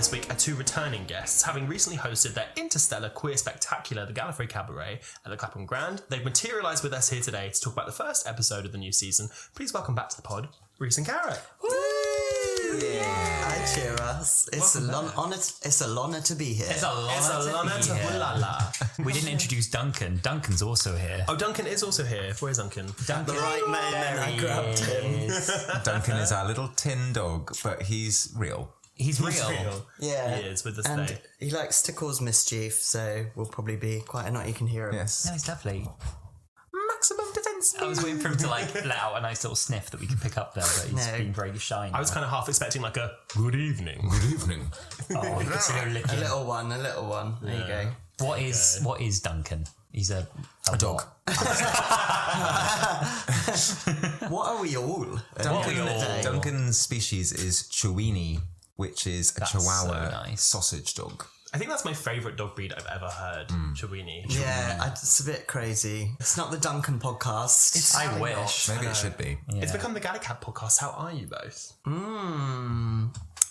this week are two returning guests, having recently hosted their interstellar queer spectacular, the Gallifrey Cabaret, at the Clapham Grand. They've materialised with us here today to talk about the first episode of the new season. Please welcome back to the pod, Reece and Carrot. Woo! I cheer us. It's an honour to be here. It's a honour to Wholala. We didn't introduce Duncan. Duncan's also here. Oh, Duncan is also here. Where's Duncan? The right moment I grabbed him. Duncan is our little tin dog, but he's real. He's real. Yeah. He is with us and today. he likes to cause mischief, so we'll probably be quite annoyed. You can hear him. Yes. No, he's lovely. Maximum defence. I was waiting for him to let out a nice little sniff that we could pick up there, but he's been very shy. I was kind of half expecting like a good evening. Good evening. Oh, just a little lick. A little one. There you go. What is Duncan? He's a dog. What are we all? Duncan's species is Chiweenie, which is a Chihuahua so nice. sausage dog. I think that's my favourite dog breed I've ever heard. Chiweenie. Yeah, it's a bit crazy. It's not the Duncan podcast. I wish. Maybe it should be. It's become the Gallicat podcast. How are you both?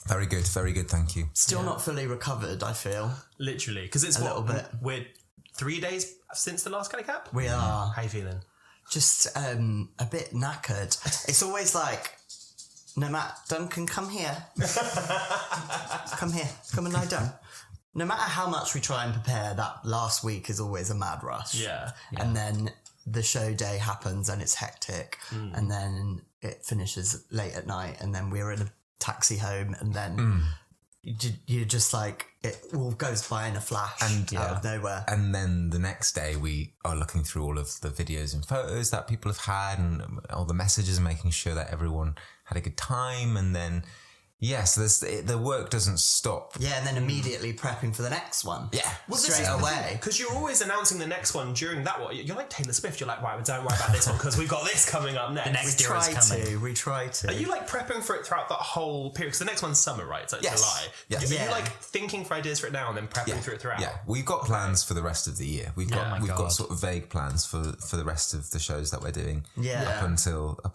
Very good, thank you. Still not fully recovered, I feel. Literally, because it's little bit. We're 3 days since the last Gallicat. We are. How you feeling? Just a bit knackered. It's always like, no matter, Duncan, come here. Come and lie down. No matter how much we try and prepare, that last week is always a mad rush. Yeah. And then the show day happens and it's hectic. And then it finishes late at night and then we're in a taxi home and then you're just like, it all goes by in a flash out of nowhere. And then the next day we are looking through all of the videos and photos that people have had and all the messages, making sure that everyone had a good time. And then so the work doesn't stop. Yeah, and then immediately prepping for the next one. Yeah. Well, straight away. Because you're always announcing the next one during that one. You're like Taylor Swift. You're like, right, don't worry about this one because we've got this coming up next. The next We year is coming. We try to. Are you like prepping for it throughout that whole period? Because the next one's summer, right? It's like July. Yes. Are you like thinking for ideas for it now and then prepping for it throughout? Yeah, we've got plans for the rest of the year. We've got sort of vague plans for the rest of the shows that we're doing. Yeah. Up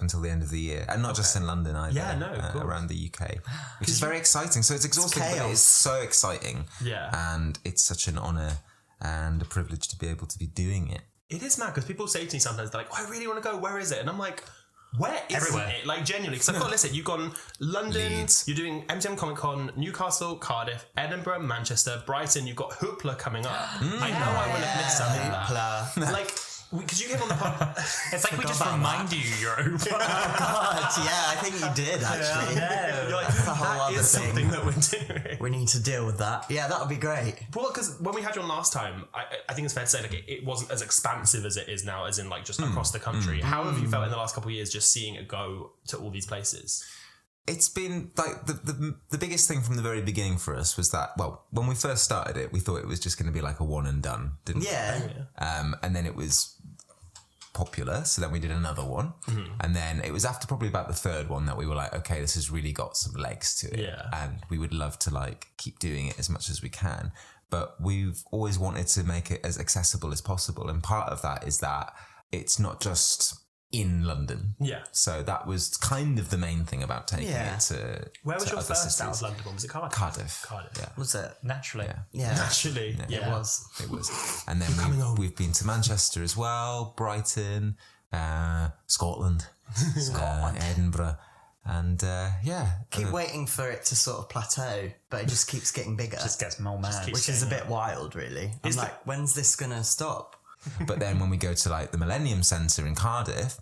until the end of the year, and not just in London either. Yeah, no, of course. Around the UK, which is very exciting. So it's exhausting, but it's so exciting. Yeah. And it's such an honour and a privilege to be able to be doing it. It is mad because people say to me sometimes, they're like, I really want to go, where is it? And I'm like, where is Everywhere. it? Like, genuinely, because I've got to listen, you've gone London, Leeds. you're doing MTM Comic Con, Newcastle, Cardiff, Edinburgh, Manchester, Brighton, you've got Hoopla coming up. I know I would have missed something there. Like, because you came on the pod. It's like we just remind you you're over. God, I think you did actually. You're like, That's a whole that other is thing. something that we're doing. We need to deal with that. Yeah, that would be great. Well, because when we had you on last time, I think it's fair to say like it wasn't as expansive as it is now, as in like just across the country. How have you felt in the last couple of years just seeing it go to all these places? It's been like the biggest thing from the very beginning for us was that, well, when we first started it, we thought it was just going to be like a one and done, didn't we? And then it was popular, so then we did another one, and then it was after probably about the third one that we were like, okay, this has really got some legs to it, and we would love to like keep doing it as much as we can, but we've always wanted to make it as accessible as possible, and part of that is that it's not just in London. So that was kind of the main thing about taking it to. Where was to your other first cities. out of London one? Was it Cardiff? Cardiff. Yeah. Was it? Naturally. Yeah. Naturally. It was. It was. And then we've been to Manchester as well, Brighton, Scotland, Edinburgh, and Keep waiting for it to sort of plateau, but it just keeps getting bigger. Just gets more mad. Which is a bit wild, really. I'm like, when's this going to stop? But then when we go to like the Millennium Centre in Cardiff,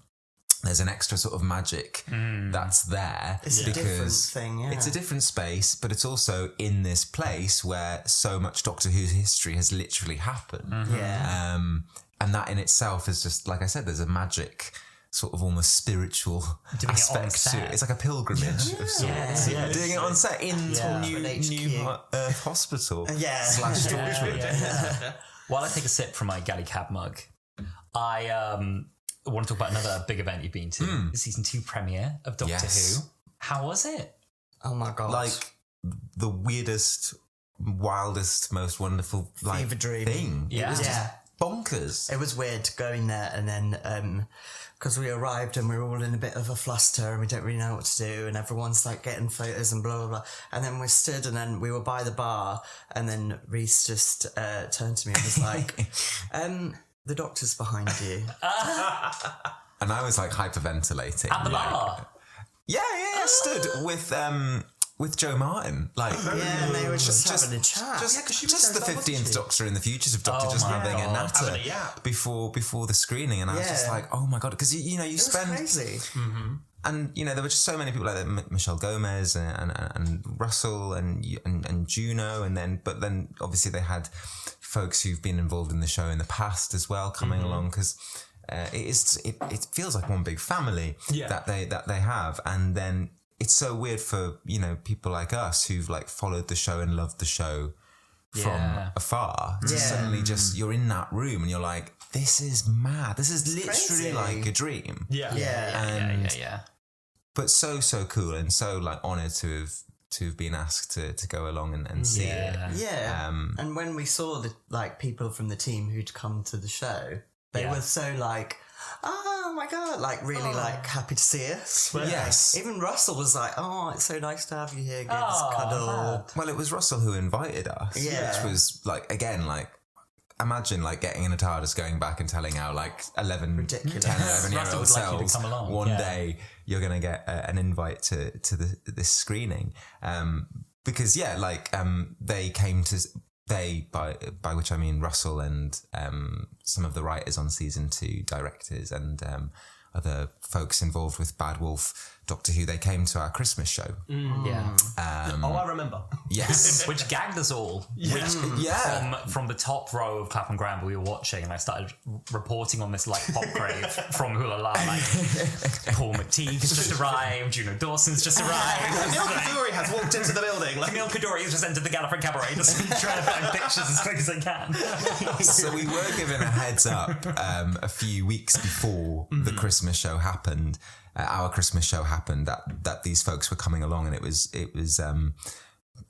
there's an extra sort of magic that's there. It's a different thing, It's a different space, but it's also in this place where so much Doctor Who's history has literally happened. And that in itself is just, like I said, there's a magic sort of almost spiritual aspect to it. It's like a pilgrimage of sorts. Doing it on set in New Earth Hospital slash Torchwood. While I take a sip from my Galley Cab mug, I want to talk about another big event you've been to, the season 2 premiere of Doctor Who. How was it? Oh my god! Like the weirdest, wildest, most wonderful fever dream thing. Yeah. bonkers. It was weird going there and then because we arrived and we were all in a bit of a fluster and we don't really know what to do and everyone's like getting photos and blah blah blah, and then we stood and then we were by the bar and then Reece just turned to me and was like the doctor's behind you. And I was like hyperventilating. At the bar. Yeah, stood with Joe Martin. Like, Yeah, and they were just having a chat. Just the 15th Doctor and the Futures of Doctor just having a natter having a yap. before the screening, and I was just like, oh my god, because you It was spend crazy. and there were just so many people like that, Michelle Gomez and Russell and Juno, but then obviously they had folks who've been involved in the show in the past as well coming along, because it feels like one big family that they have, and then it's so weird for people like us who've like followed the show and loved the show from afar to suddenly just you're in that room and you're like, this is mad, this is literally crazy. like a dream. Yeah. But so cool, and so like honoured to have been asked to go along and see it. Yeah. And when we saw the like people from the team who'd come to the show, they were so like, oh my god, like really like happy to see us. Yes. Even Russell was like, oh, it's so nice to have you here, Gibbs, cuddle. Well, it was Russell who invited us, which was like, again, like, imagine like getting in a TARDIS, going back and telling our like 11, 10, 11-year-old selves one day you're going to get an invite to this screening. Because they came to, by which I mean Russell and some of the writers on season 2, directors and other folks involved with Bad Wolf, Doctor Who, they came to our Christmas show. I remember. Yes. Which gagged us all. From the top row of Clapham Grand we were watching, and I started reporting on this like pop crave from Wholala, like Paul McTeague has just arrived, Juno Dawson's just arrived. Camille Kaduri has walked into the building. Camille Kaduri has just entered the Gallifrey Cabaret, just trying to find pictures as quick as I can. So we were given a heads up a few weeks before the Christmas show happened. Our Christmas show happened, that these folks were coming along, and it was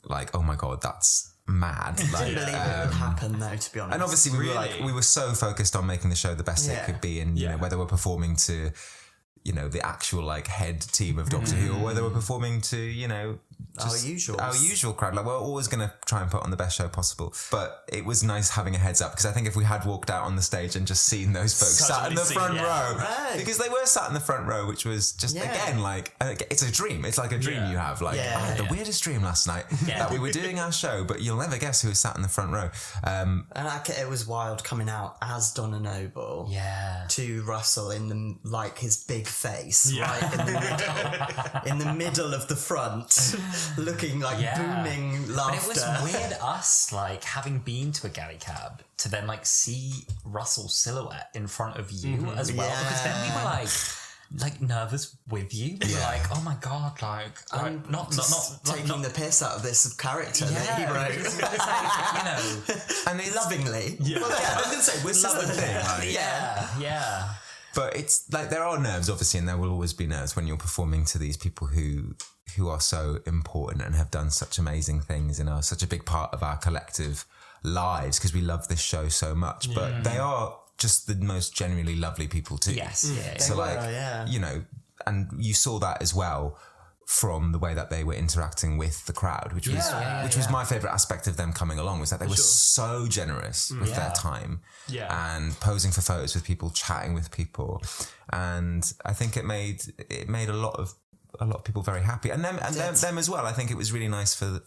like, oh my god, that's mad. Like, I didn't believe it would happen though, to be honest. and obviously we were so focused on making the show the best it could be, and you know, whether we're performing to the actual like head team of Doctor Who, or whether we're performing to our usual crowd. Like, we're always going to try and put on the best show possible. But it was nice having a heads up, because I think if we had walked out on the stage and just seen those folks sat in the front row, because they were sat in the front row, which was just again like, it's a dream. It's like a dream you have. Like, I had the weirdest dream last night that we were doing our show, but you'll never guess who was sat in the front row. And it was wild coming out as Donna Noble to Russell in the like his big face right in the middle of the front, looking like booming laughter. But it was weird us like having been to a galley cab to then like see Russell's silhouette in front of you as well, because then we were like nervous with you. We were like, oh my god, like I'm not taking the piss out of this character that he wrote. It's like, And it's Lovingly. I was going to say, we're the thing. yeah. But it's like, there are nerves, obviously, and there will always be nerves when you're performing to these people who are so important and have done such amazing things and are such a big part of our collective lives, because we love this show so much. But they are just the most genuinely lovely people too. Yes. So and you saw that as well from the way that they were interacting with the crowd, which was my favourite aspect of them coming along, was that they were so generous with their time and posing for photos with people, chatting with people, and I think it made a lot of people very happy, and them as well. I think it was really nice for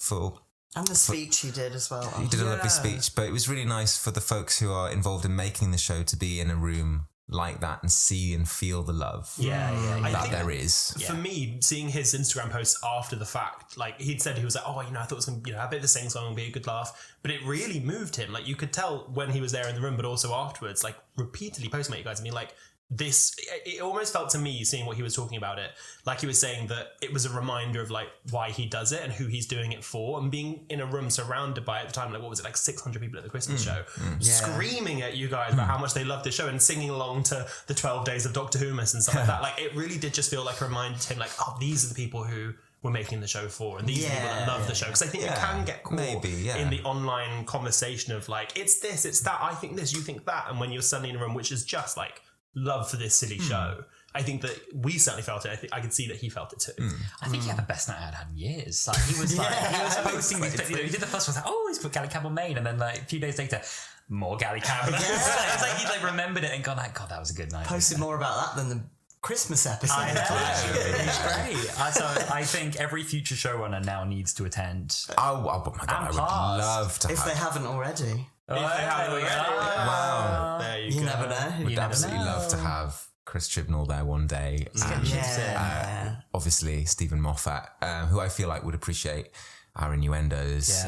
And the speech he did as well. he did a lovely speech, but it was really nice for the folks who are involved in making the show to be in a room like that and see and feel the love that there is. For me, seeing his Instagram posts after the fact, like he'd said, he was like, oh, I thought it was going to, a bit of a sing-song and be a good laugh, but it really moved him. Like, you could tell when he was there in the room, but also afterwards, like repeatedly posting about you guys. I mean, like, it almost felt to me, seeing what he was talking about it, like he was saying that it was a reminder of like why he does it and who he's doing it for, and being in a room surrounded by, at the time, like, what was it, like 600 people at the Christmas show, screaming at you guys about how much they love this show and singing along to the 12 Days of Doctor Who and stuff like that. Like, it really did just feel like a reminder to him, like, oh, these are the people who we're making the show for, and these are the people that love the show. Because I think you can get caught in the online conversation of like, it's this, it's that, I think this, you think that, and when you're suddenly in a room which is just like love for this silly show. I think that we certainly felt it. I could see that he felt it too. I think he had the best night I'd had in years. Like he was he was posting these. He did the first one. Like, oh, he's put Galley Cab on Maine, and then like a few days later, more Galley Cab. It's like he like remembered it and gone like, God, that was a good night. Posted more about that than the Christmas episode. I know. It's great. So I think every future showrunner now needs to attend. Oh my God, I would love to. If they haven't already. Wow. There You never know. Would absolutely love to have Chris Chibnall there one day. And, obviously Stephen Moffat, who I feel like would appreciate our innuendos.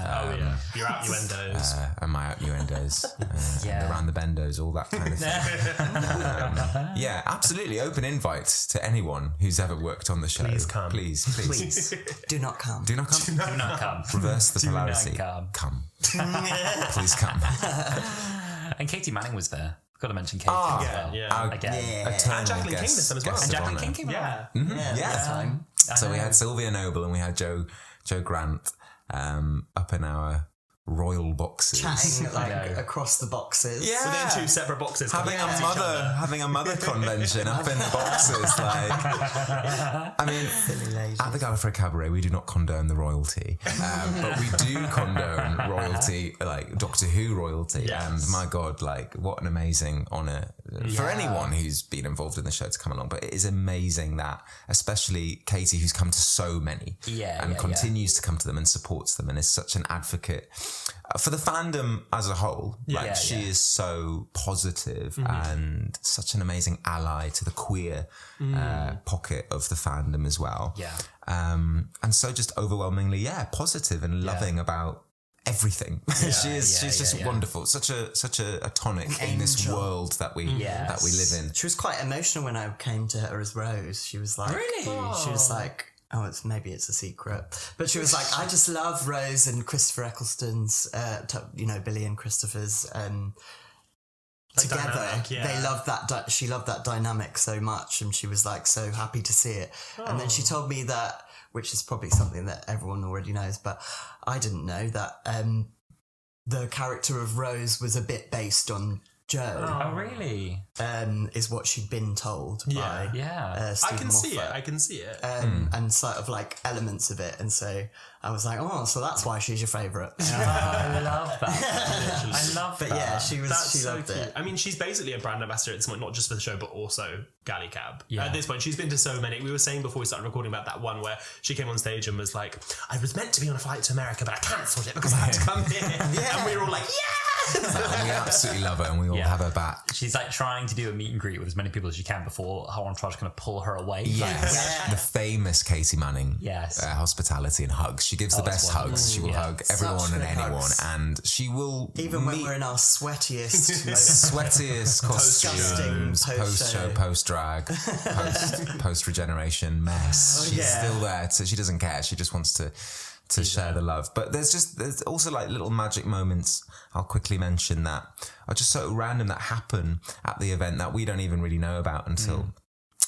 Your outnuendos. And my outnuendos. And around the bendos, all that kind of thing. Absolutely. Open invite to anyone who's ever worked on the show. Please come. Please. Do not come. Do not come. Do not come. Reverse the polarity. Come. Please come. And Katie Manning was there. Got to mention Katie as well. Again. And Jacqueline King this time as well. And Jacqueline King came Time. So we had Sylvia Noble and we had Joe Grant up in our royal boxes, chatting like across the boxes. So they're in two separate boxes. Having a mother convention up in the boxes. Like, I mean, at the Gallifrey Cabaret, we do not condone the royalty, but we do condone royalty, like Doctor Who royalty. And my God, like, what an amazing honour for anyone who's been involved in the show to come along. But it is amazing that, especially Katie, who's come to so many and continues to come to them and supports them and is such an advocate for the fandom as a whole. She is so positive and such an amazing ally to the queer pocket of the fandom as well. And so just overwhelmingly positive and loving about everything. She's just wonderful. Such a tonic in this world that we live in. She was quite emotional when I came to her as Rose. She was like, really? She was like, maybe it's a secret, but she was like, I just love Rose and Christopher Eccleston's, Billy and Christopher's together. Dynamic, They loved that. She loved that dynamic so much, and she was like so happy to see it. And then she told me that, which is probably something that everyone already knows, but I didn't know that the character of Rose was a bit based on Joe. Oh, really? Is what she'd been told by I Stephen can see it. Moffat. I can see it. And sort of like elements of it. And so I was like, so that's why she's your favourite. I love that. I love that. But yeah, she so loved cute. it. I mean, she's basically a brand ambassador at this point, not just for the show, but also Galley Cab. Yeah. At this point, she's been to so many. We were saying before we started recording about that one where she came on stage and was like, I was meant to be on a flight to America, but I cancelled it because I had to come here. And we were all like, And we absolutely love her and we all have her back. She's like trying to do a meet and greet with as many people as she can before her entourage kind of pull her away. The famous Katie Manning hospitality and hugs. She gives the best hugs. She will hug everyone and anyone, hugs. And she will even when we're in our sweatiest costumes, post-show, post-drag, post-regeneration mess. She's still there, so she doesn't care. She just wants to share the love. But there's also like little magic moments I'll quickly mention that are just so random that happen at the event that we don't even really know about until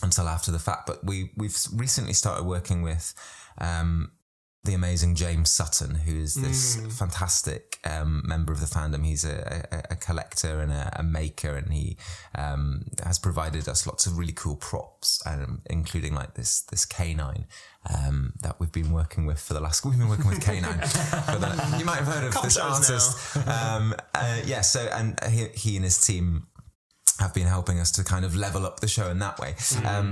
after the fact. But we've recently started working with the amazing James Sutton, who is this fantastic member of the fandom. He's a collector and a maker, and he has provided us lots of really cool props, including like this canine that we've been working with for the last. We've been working with canine. You might have heard of this artist. So and he and his team have been helping us to kind of level up the show in that way.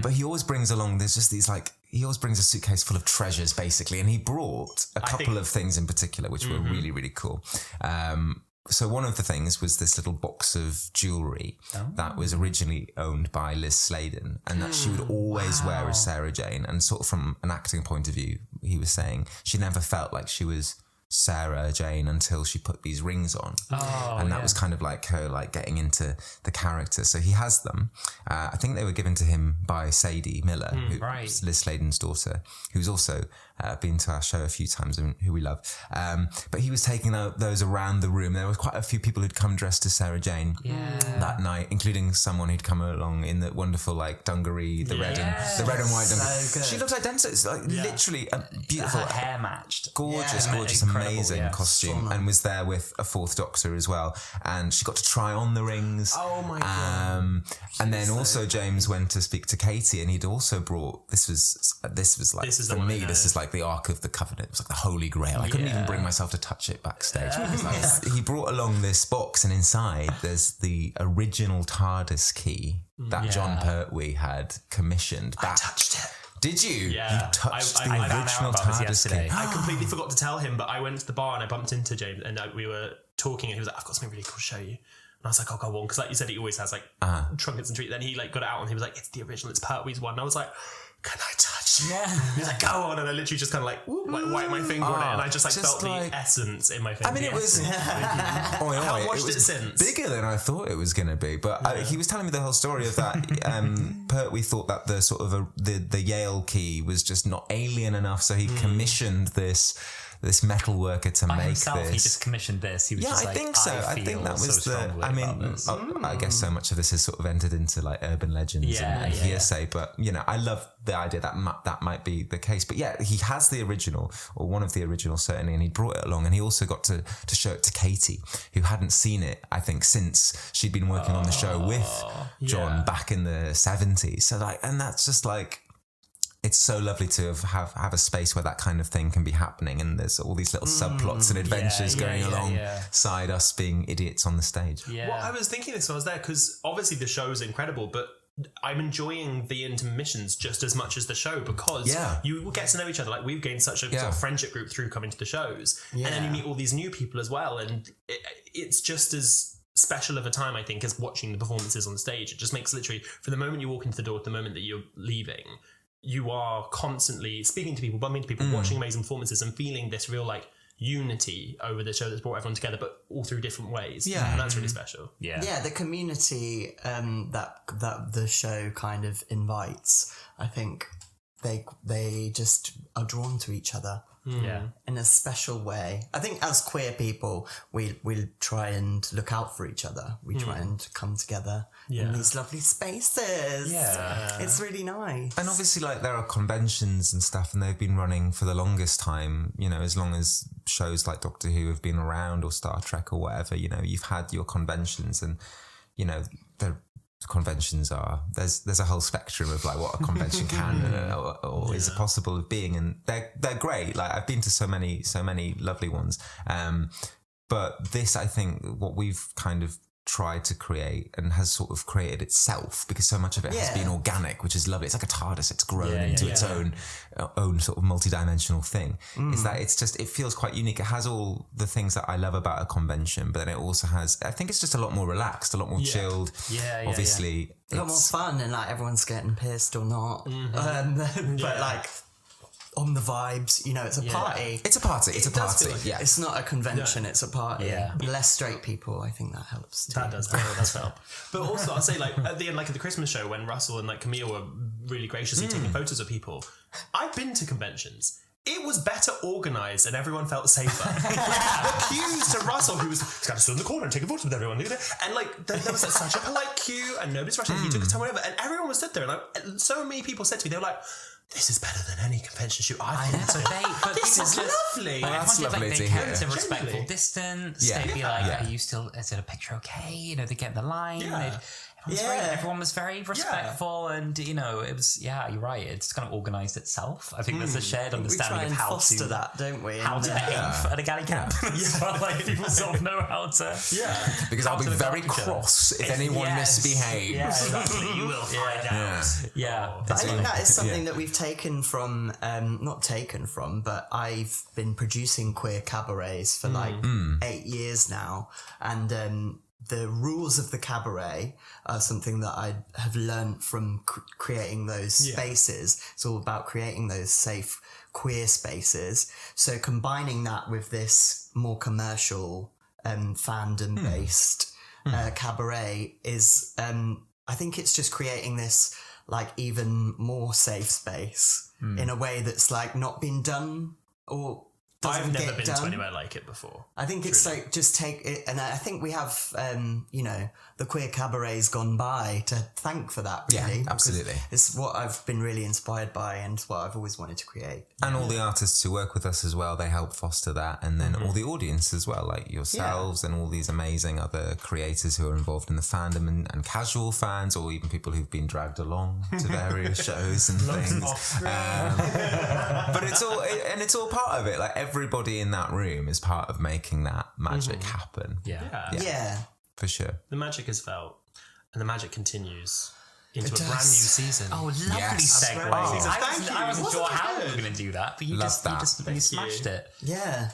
But he always brings along. There's just these like. He always brings a suitcase full of treasures, basically, and he brought a couple of things in particular which were really, really cool. So one of the things was this little box of jewellery that was originally owned by Liz Sladen, and that she would always wear as Sarah Jane. And sort of from an acting point of view, he was saying she never felt like she was Sarah Jane until she put these rings on. And that was kind of like her like getting into the character. So he has them. I think they were given to him by Sadie Miller, who's Liz Sladen's daughter, who's also been to our show a few times and who we love. But he was taking those around the room. There was quite a few people who'd come dressed as Sarah Jane that night, including someone who'd come along in the wonderful like dungaree, the red and white dungaree. So good. She looks identical. It's like literally a beautiful, Her hair matched. gorgeous, amazing costume, and was there with a fourth Doctor as well. And she got to try on the rings. Oh my god! And then also James went to speak to Katie, and he'd also brought this was like for me this is like the Ark of the Covenant. It was like the Holy Grail. I couldn't even bring myself to touch it backstage. He brought along this box, and inside there's the original TARDIS key that John Pertwee had commissioned. I touched it. Did you? Yeah. You touched the I original found out about this TARDIS yesterday. key. I completely forgot to tell him, but I went to the bar and I bumped into James, and we were talking, and he was like, "I've got something really cool to show you." And I was like, "Oh, go on," because like you said, he always has like trumpets and treats. Then he like got it out, and he was like, "It's the original. It's Pertwee's one." And I was like, "Can I touch it?" Yeah. He was like, "Go on," and I literally just kind of like wiped my finger on it, and I just felt like, the essence in my finger. I mean, it was. I haven't watched it since. Bigger than I thought it was going to be, but he was telling me the whole story of that. Pertwee thought that the sort of the Yale key was just not alien enough, so he commissioned this metal worker to By make himself, this. he just commissioned this. He was just I like, think so. I think that was I guess so much of this has sort of entered into like urban legends and hearsay. But I love the idea that that might be the case. But yeah, he has the original, or one of the originals certainly, and he brought it along, and he also got to show it to Katie, who hadn't seen it, I think, since she'd been working on the show with John back in the 70s. So like, and that's just like, it's so lovely to have a space where that kind of thing can be happening, and there's all these little subplots and adventures going alongside us being idiots on the stage. Well, I was thinking this when I was there, because obviously the show is incredible, but I'm enjoying the intermissions just as much as the show, because you will get to know each other. Like, we've gained such a sort of friendship group through coming to the shows, and then you meet all these new people as well, and it's just as special of a time, I think, as watching the performances on the stage. It just makes literally, from the moment you walk into the door to the moment that you're leaving, you are constantly speaking to people, bumping into people, watching amazing performances, and feeling this real like unity over the show that's brought everyone together, but all through different ways. Yeah, and that's really special. Yeah, the community that the show kind of invites, I think they just are drawn to each other. In a special way. I think as queer people, we try and look out for each other. We try and come together in these lovely spaces. It's really nice. And obviously, like, there are conventions and stuff, and they've been running for the longest time, as long as shows like Doctor Who have been around, or Star Trek or whatever, you've had your conventions, and the conventions are there's a whole spectrum of like what a convention can or is possible of being, and they're great. Like, I've been to so many lovely ones, but this, I think, what we've kind of tried to create and has sort of created itself, because so much of it has been organic, which is lovely. It's like a TARDIS. It's grown into its own sort of multi-dimensional thing. Is that it's just, it feels quite unique. It has all the things that I love about a convention, but then it also has, I think it's just a lot more relaxed, a lot more chilled. Obviously, a lot more fun, and like everyone's getting pissed or not. But like, on the vibes, it's a party. It's a party. It's a party. Like it's not a convention. It's a party. Less straight people, I think that helps too. That does help. But also, I'll say, like, at the end, like at the Christmas show, when Russell and like Camille were really graciously taking photos of people, I've been to conventions. It was better organised, and everyone felt safer. The queues to Russell, who was going to stand in the corner and take a photo with everyone, and like there was like, such a polite quew, and nobody's rushing. He took his time, whatever, and everyone was stood there, and like, so many people said to me, they were like, "This is better than any convention shoot I've been to." But this is lovely. That's lovely they to kept hear. a respectful distance. They'd be like, "Are you still? Is it a picture okay?" They get in the line. Everyone was very respectful, and it was you're right. It's kind of organised itself. I think there's a shared understanding we try and of how foster to that, don't we? how to behave at a galley camp. Like, people sort of know how to. Because I'll be very cross if anyone misbehaves. Yeah, exactly. You will find out. Yeah. But I think that is something that we've taken from, not taken from, but I've been producing queer cabarets for like 8 years now, and the rules of the cabaret are something that I have learned from creating those spaces. It's all about creating those safe queer spaces. So combining that with this more commercial fandom based cabaret is, I think it's just creating this like even more safe space in a way that's like not been done or doesn't I've never get been done. to anywhere like it before. I think it's Truly. like just take it, and I think we have, the queer cabarets gone by to thank for that. Really, Yeah, absolutely. It's what I've been really inspired by, and what I've always wanted to create. And all the artists who work with us as well, they help foster that. And then all the audience as well, like yourselves and all these amazing other creators who are involved in the fandom and casual fans, or even people who've been dragged along to various shows and things. But it's all part of it. Like everybody in that room is part of making that magic happen. Yeah. For sure. The magic is felt, and the magic continues into It a brand new does. season. Oh, lovely Yes. segue. Brand new season. I Thank you. wasn't sure Wasn't how it we were good? going to do that, but you Love just that. smashed it. Yeah.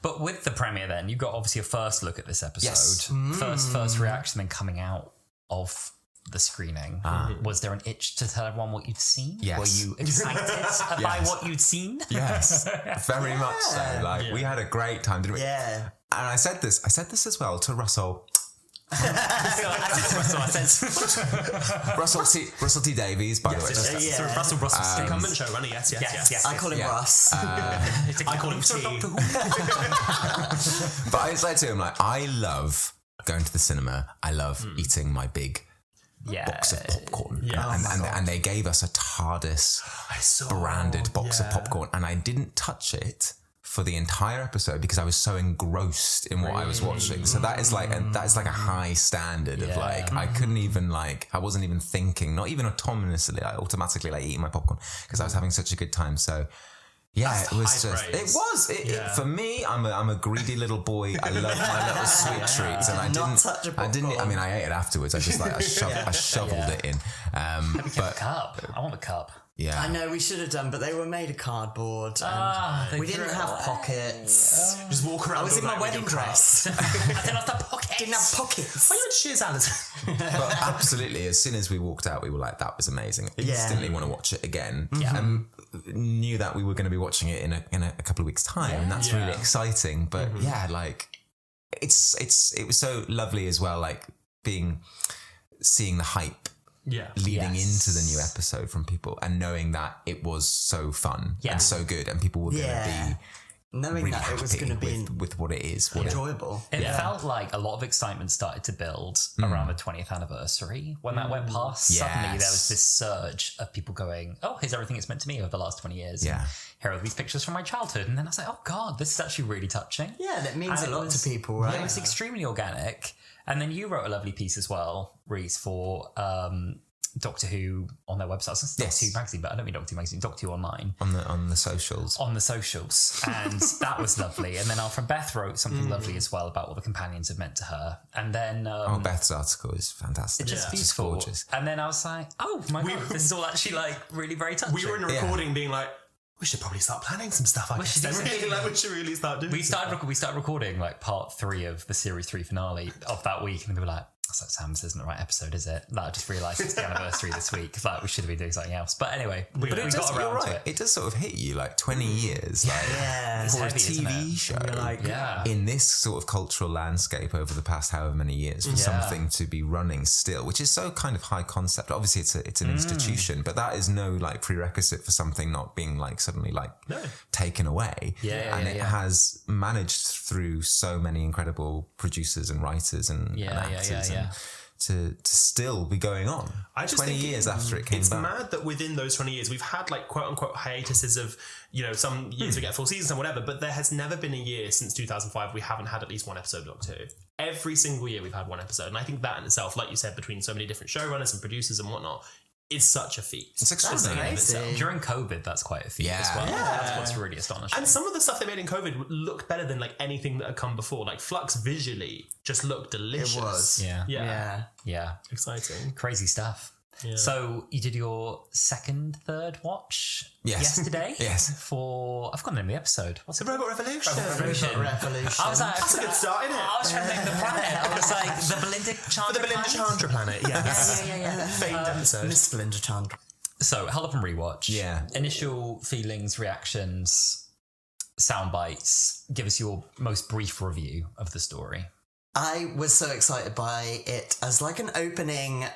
But with the premiere, then you got obviously a first look at this episode, Yes. first reaction, then coming out of the screening. Was there an itch to tell everyone what you'd seen? Yes. Were you excited by what you'd seen? Yes, very much so. Like we had a great time, didn't we? Yeah. And I said this as well to Russell. Russell T Davies, by the way. Yes. Yeah. Russell incumbent showrunner. Yes. I call him Russ. I call him T. But I said to him, like, I love going to the cinema. I love eating my big box of popcorn. Yeah. And they gave us a TARDIS branded box of popcorn, and I didn't touch it for the entire episode because I was so engrossed in what I was watching. So that is like a high standard of like I couldn't even like I wasn't even thinking, not even autonomously, I automatically like eating my popcorn because I was having such a good time. So yeah, That's it was high just praise. it was it, for me. I'm a greedy little boy. I love my little sweet treats, and I Not touch a didn't. I popcorn. mean, I ate it afterwards. I just like I shoveled it in. But cup. I want a cup. Yeah, I know we should have done, but they were made of cardboard. They we didn't threw it have away. pockets. Just walk around. I was in my wedding dress. I didn't have the pockets. Didn't have pockets. Why you went to Shears Alison? But absolutely, as soon as we walked out, we were like, "That was amazing." Instantly want to watch it again. And knew that we were going to be watching it in a couple of weeks' time, and that's really exciting. But like it was so lovely as well, like seeing the hype leading into the new episode from people and knowing that it was so fun and so good, and people were going to be knowing really that it was happy going to be with what it is. enjoyable. It felt like a lot of excitement started to build around the 20th anniversary. When that went past, suddenly there was this surge of people going, oh, here's everything it's meant to me over the last 20 years. Yeah. And here are these pictures from my childhood. And then I was like, oh God, this is actually really touching. Yeah, that means And a it lot was- to people, right? It was extremely organic. And then you wrote a lovely piece as well, Reece, for Doctor Who on their website. It's Doctor Who magazine, but I don't mean Doctor Who magazine, Doctor Who online. on the socials. On the socials. And that was lovely. And then our friend Beth wrote something lovely as well about what the companions had meant to her. And then Beth's article is fantastic. just It's beautiful. gorgeous. And then I was like, oh my God, this is all actually like really very touching. We were in a recording being like, we should probably start planning some stuff. I guess. should do something. We should really start doing. We started recording like part 3 of the series 3 finale of that week, and we were like, "That's like, Sam, this isn't the right episode, is it?" Like, I just realised it's the anniversary this week. Like, we should have been doing something else. But anyway, we But it does, got you're around to right. it. It does sort of hit you like 20 years, like It's for a heavy, isn't TV it? show. like, In this sort of cultural landscape over the past however many years, for something to be running still, which is so kind of high concept. Obviously, it's an institution, but that is no like prerequisite for something not being like suddenly like taken away. And it has managed through so many incredible producers and writers and actors to still be going on. I just 20 think years after it came it's back. mad that within those 20 years we've had like quote unquote hiatuses of, you know, some years we get full seasons and whatever, but there has never been a year since 2005 we haven't had at least one episode of Doctor Who. Every single year we've had one episode, and I think that in itself, like you said, between so many different showrunners and producers and whatnot, is such a feat. It's extraordinary. crazy. During COVID, that's quite a feat as well. That's what's really astonishing. And some of the stuff they made in COVID looked better than like anything that had come before. Like Flux visually just looked delicious. It was. Yeah. Exciting. Crazy stuff. Yeah. So you did your third watch yesterday? Yes. For, I've forgotten the name of the episode. What's it? Robot Revolution. Revolution. I was like, That's a good start, isn't it? I was trying to think of the planet. I was like, the Belinda Chandra For the Belinda planet? Chandra planet, yes. Yeah. Famed episode. Miss Belinda Chandra. So, held up and rewatch. Yeah. Initial feelings, reactions, sound bites. Give us your most brief review of the story. I was so excited by it as like an opening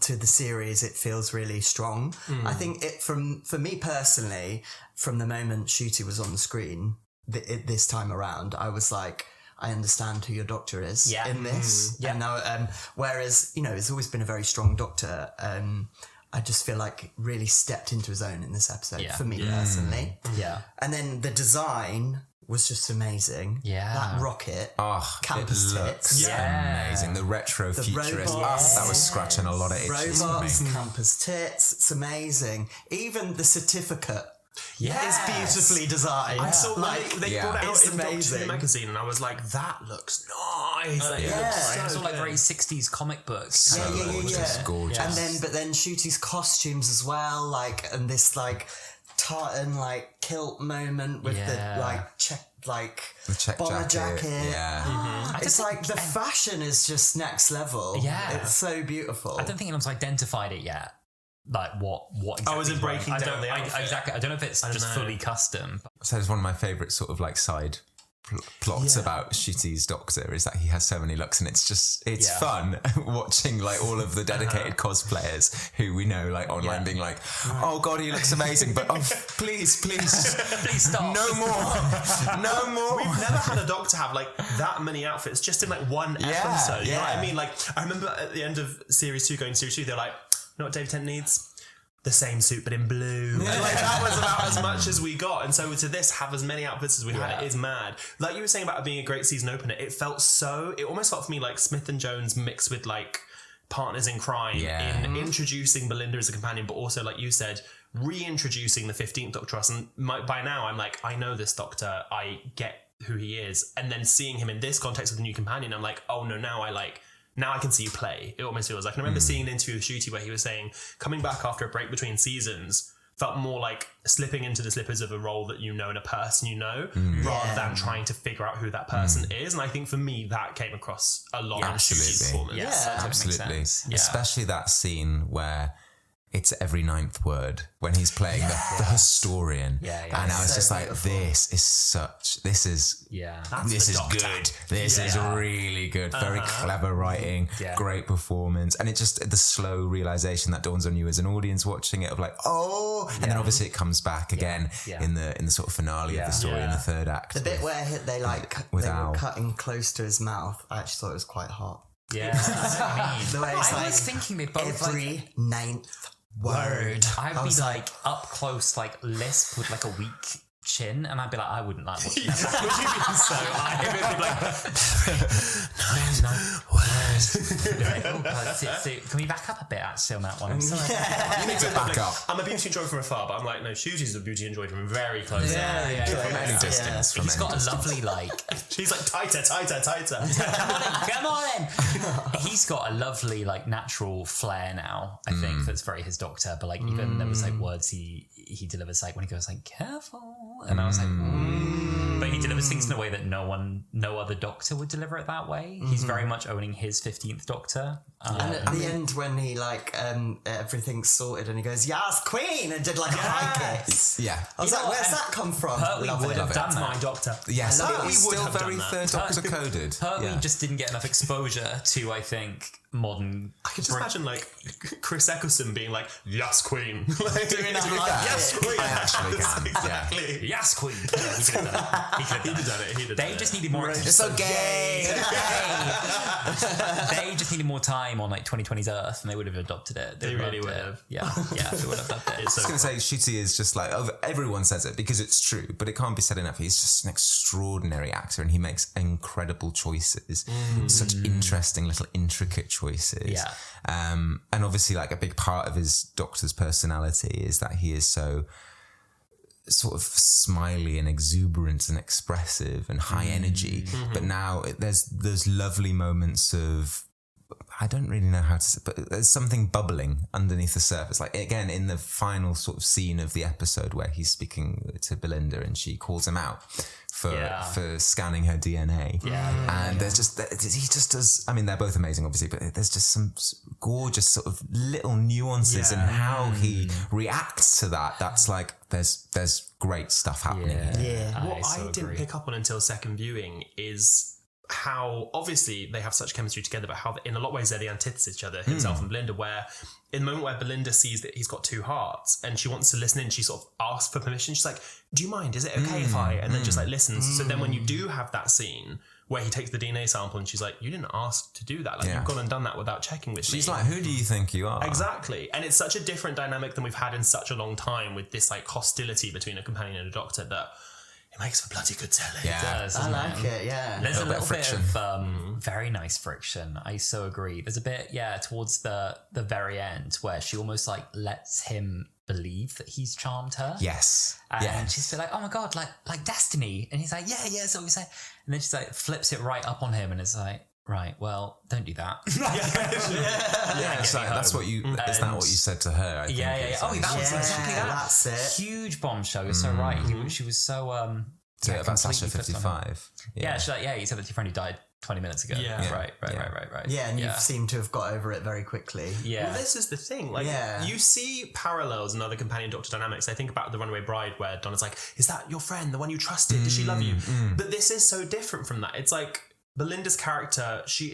to the series. It feels really strong. I think for me personally, from the moment Ncuti was on the screen this time around, I was like, I understand who your doctor is in this. And now, whereas, you know, it's always been a very strong doctor. I just feel like really stepped into his own in this episode for me personally. Yeah. And then the design was just amazing. Yeah. That rocket, Oh, campus it tits. looks amazing. The retro futurist. robots. That was scratching a lot of itches for me. Robots, campus tits. It's amazing. Even the certificate is beautifully designed. I saw they brought it out It's in Doctor amazing. Who magazine, and I was like, "That looks nice." Like, it yeah. looks It's so all like good. very 60s comic books. Gorgeous, gorgeous. And then Ncuti's costumes as well, like, and this like tartan like kilt moment with the like check The check bomber jacket. Yeah. It's like the fashion is just next level. Yeah. It's so beautiful. I don't think anyone's identified it yet. Like what exactly? is it breaking I down don't- the I- outfit? exactly. I don't know if it's just know. fully custom. So it's one of my favourite sort of like side plots about Ncuti's Doctor is that he has so many looks, and it's fun watching like all of the dedicated cosplayers who we know like online being like, oh god, he looks amazing, but oh please Please stop. no more. We've never had a Doctor have like that many outfits just in like one episode. You know what I mean? Like, I remember at the end of series 2 going to series 2, they're like, you know what David Tennant needs? The same suit but in blue. And like, that was about as much as we got. And so to this, have as many outfits as we had, it is mad. Like you were saying about it being a great season opener, it almost felt for me like Smith and Jones mixed with like Partners in Crime in introducing Belinda as a companion, but also, like you said, reintroducing the 15th Doctor to us. And by now I'm like, I know this Doctor, I get who he is. And then seeing him in this context with the new companion, I'm like, oh no, now I can see you play. It almost feels like. And I remember seeing an interview with Ncuti where he was saying coming back after a break between seasons felt more like slipping into the slippers of a role that you know and a person you know, rather than trying to figure out who that person is. And I think for me that came across a lot in Ncuti's performance. Yes, that totally makes Absolutely. sense. Yeah. Especially that scene where it's every ninth word when he's playing the historian. And I was just like, this is this is good. This is really good. Very clever writing, great performance. And it just, the slow realization that dawns on you as an audience watching it of like, and then obviously it comes back again in the sort of finale of the story in the third act. the bit where they were cutting close to his mouth, I actually thought it was quite hot. Yeah, that's what I mean. The way it's I like was thinking they both every ninth word. I'd be like up close, like lisp with like a weak chin, and I'd be like, I wouldn't like watching that. Would you be so? I would be like, Can we back up a bit actually on that one? I'm sorry. You need to back up. I'm a beauty enjoyer from afar, but I'm like, no, Ncuti's a beauty enjoyer from very close. From any distance. From He's any got a distance. lovely like. She's like tighter. Come on in. He's got a lovely like natural flair now. I think that's very his Doctor. But like even there was like words he delivers like when he goes like careful, and I was like, but he delivers things in a way that no other Doctor would deliver it that way. He's very much owning his 15th Doctor. And at the end when he like everything's sorted and he goes, yes, Queen, and did like a high kiss. Yeah. I was like, where's that come from? Pertwee Love would it. have done That's that. my Doctor. Yes, I it love was it. still have very done third Doctor coded. Pertwee just didn't get enough exposure to, I think, modern. I could just imagine like Chris Eccleston being like, "Yes, Queen," like, Doing that like "Yes, Queen." I actually can. Exactly. Yes, Queen. Yeah, he could have done it. He'd have done it. He'd have done They it. just needed more. It's so gay. They just needed more time on like 2020's Earth, and they would have adopted it. They really loved would it. have. Yeah, they would have loved it. It's so I was going to say, Ncuti is just like, everyone says it because it's true, but it can't be said enough. He's just an extraordinary actor and he makes incredible choices, such interesting little intricate choices. Yeah. And obviously like a big part of his Doctor's personality is that he is so sort of smiley and exuberant and expressive and high energy. But now there's lovely moments of, I don't really know how to say, but there's something bubbling underneath the surface. Like again, in the final sort of scene of the episode where he's speaking to Belinda and she calls him out for scanning her DNA. And there's just, he just does, I mean, they're both amazing, obviously, but there's just some gorgeous sort of little nuances in how he reacts to that. That's like, there's great stuff happening here. Yeah. What I didn't pick up on until second viewing is how obviously they have such chemistry together, but how in a lot of ways they're the antithesis of each other, himself and Belinda, where in the moment where Belinda sees that he's got two hearts and she wants to listen in, she sort of asks for permission. She's like, do you mind? Is it okay if I? And then just like listens. So then when you do have that scene where he takes the DNA sample and she's like, you didn't ask to do that. Like you've gone and done that without checking with me. She's like, who do you think you are? Exactly. And it's such a different dynamic than we've had in such a long time, with this like hostility between a companion and a doctor, that it makes for bloody good telly. Yeah, it does, I like it, yeah. There's a little bit friction. of very nice friction. I so agree. There's a bit, towards the very end where she almost like lets him believe that he's charmed her. Yes. And she's like, oh my God, like destiny. And he's like, yeah, so we say. And then she's like, flips it right up on him and it's like, right, well, don't do that. It's like, that's what you, is that what you said to her? I think Oh, that was exactly that. That's it. Huge bombshell. You're so right. She was so, about Sasha completely flipped on him. 55. Yeah, she's like, you said that your friend who died 20 minutes ago. Yeah. Right. Yeah, and you seem to have got over it very quickly. Yeah. Well, this is the thing. Like, you see parallels in other companion doctor dynamics. I think about The Runaway Bride, where Donna's like, is that your friend, the one you trusted? Does she love you? But this is so different from that. It's like Belinda's character, she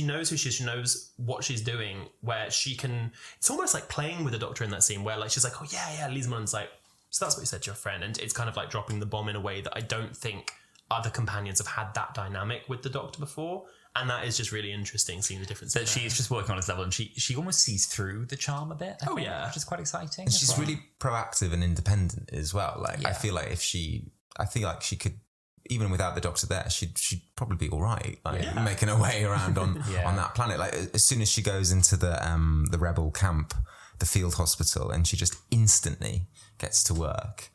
knows who she is, she knows what she's doing, where she can, it's almost like playing with the doctor in that scene where like she's like, oh yeah, Lise Mullins like, so that's what you said to your friend. And it's kind of like dropping the bomb in a way that I don't think other companions have had that dynamic with the doctor before. And that is just really interesting, seeing the difference. But she's just working on this level and she almost sees through the charm a bit. I think, which is quite exciting. And she's really proactive and independent as well. Like, I feel like she could, even without the doctor there, she'd probably be all right, like making her way around on that planet. Like as soon as she goes into the rebel camp, the field hospital, and she just instantly gets to work,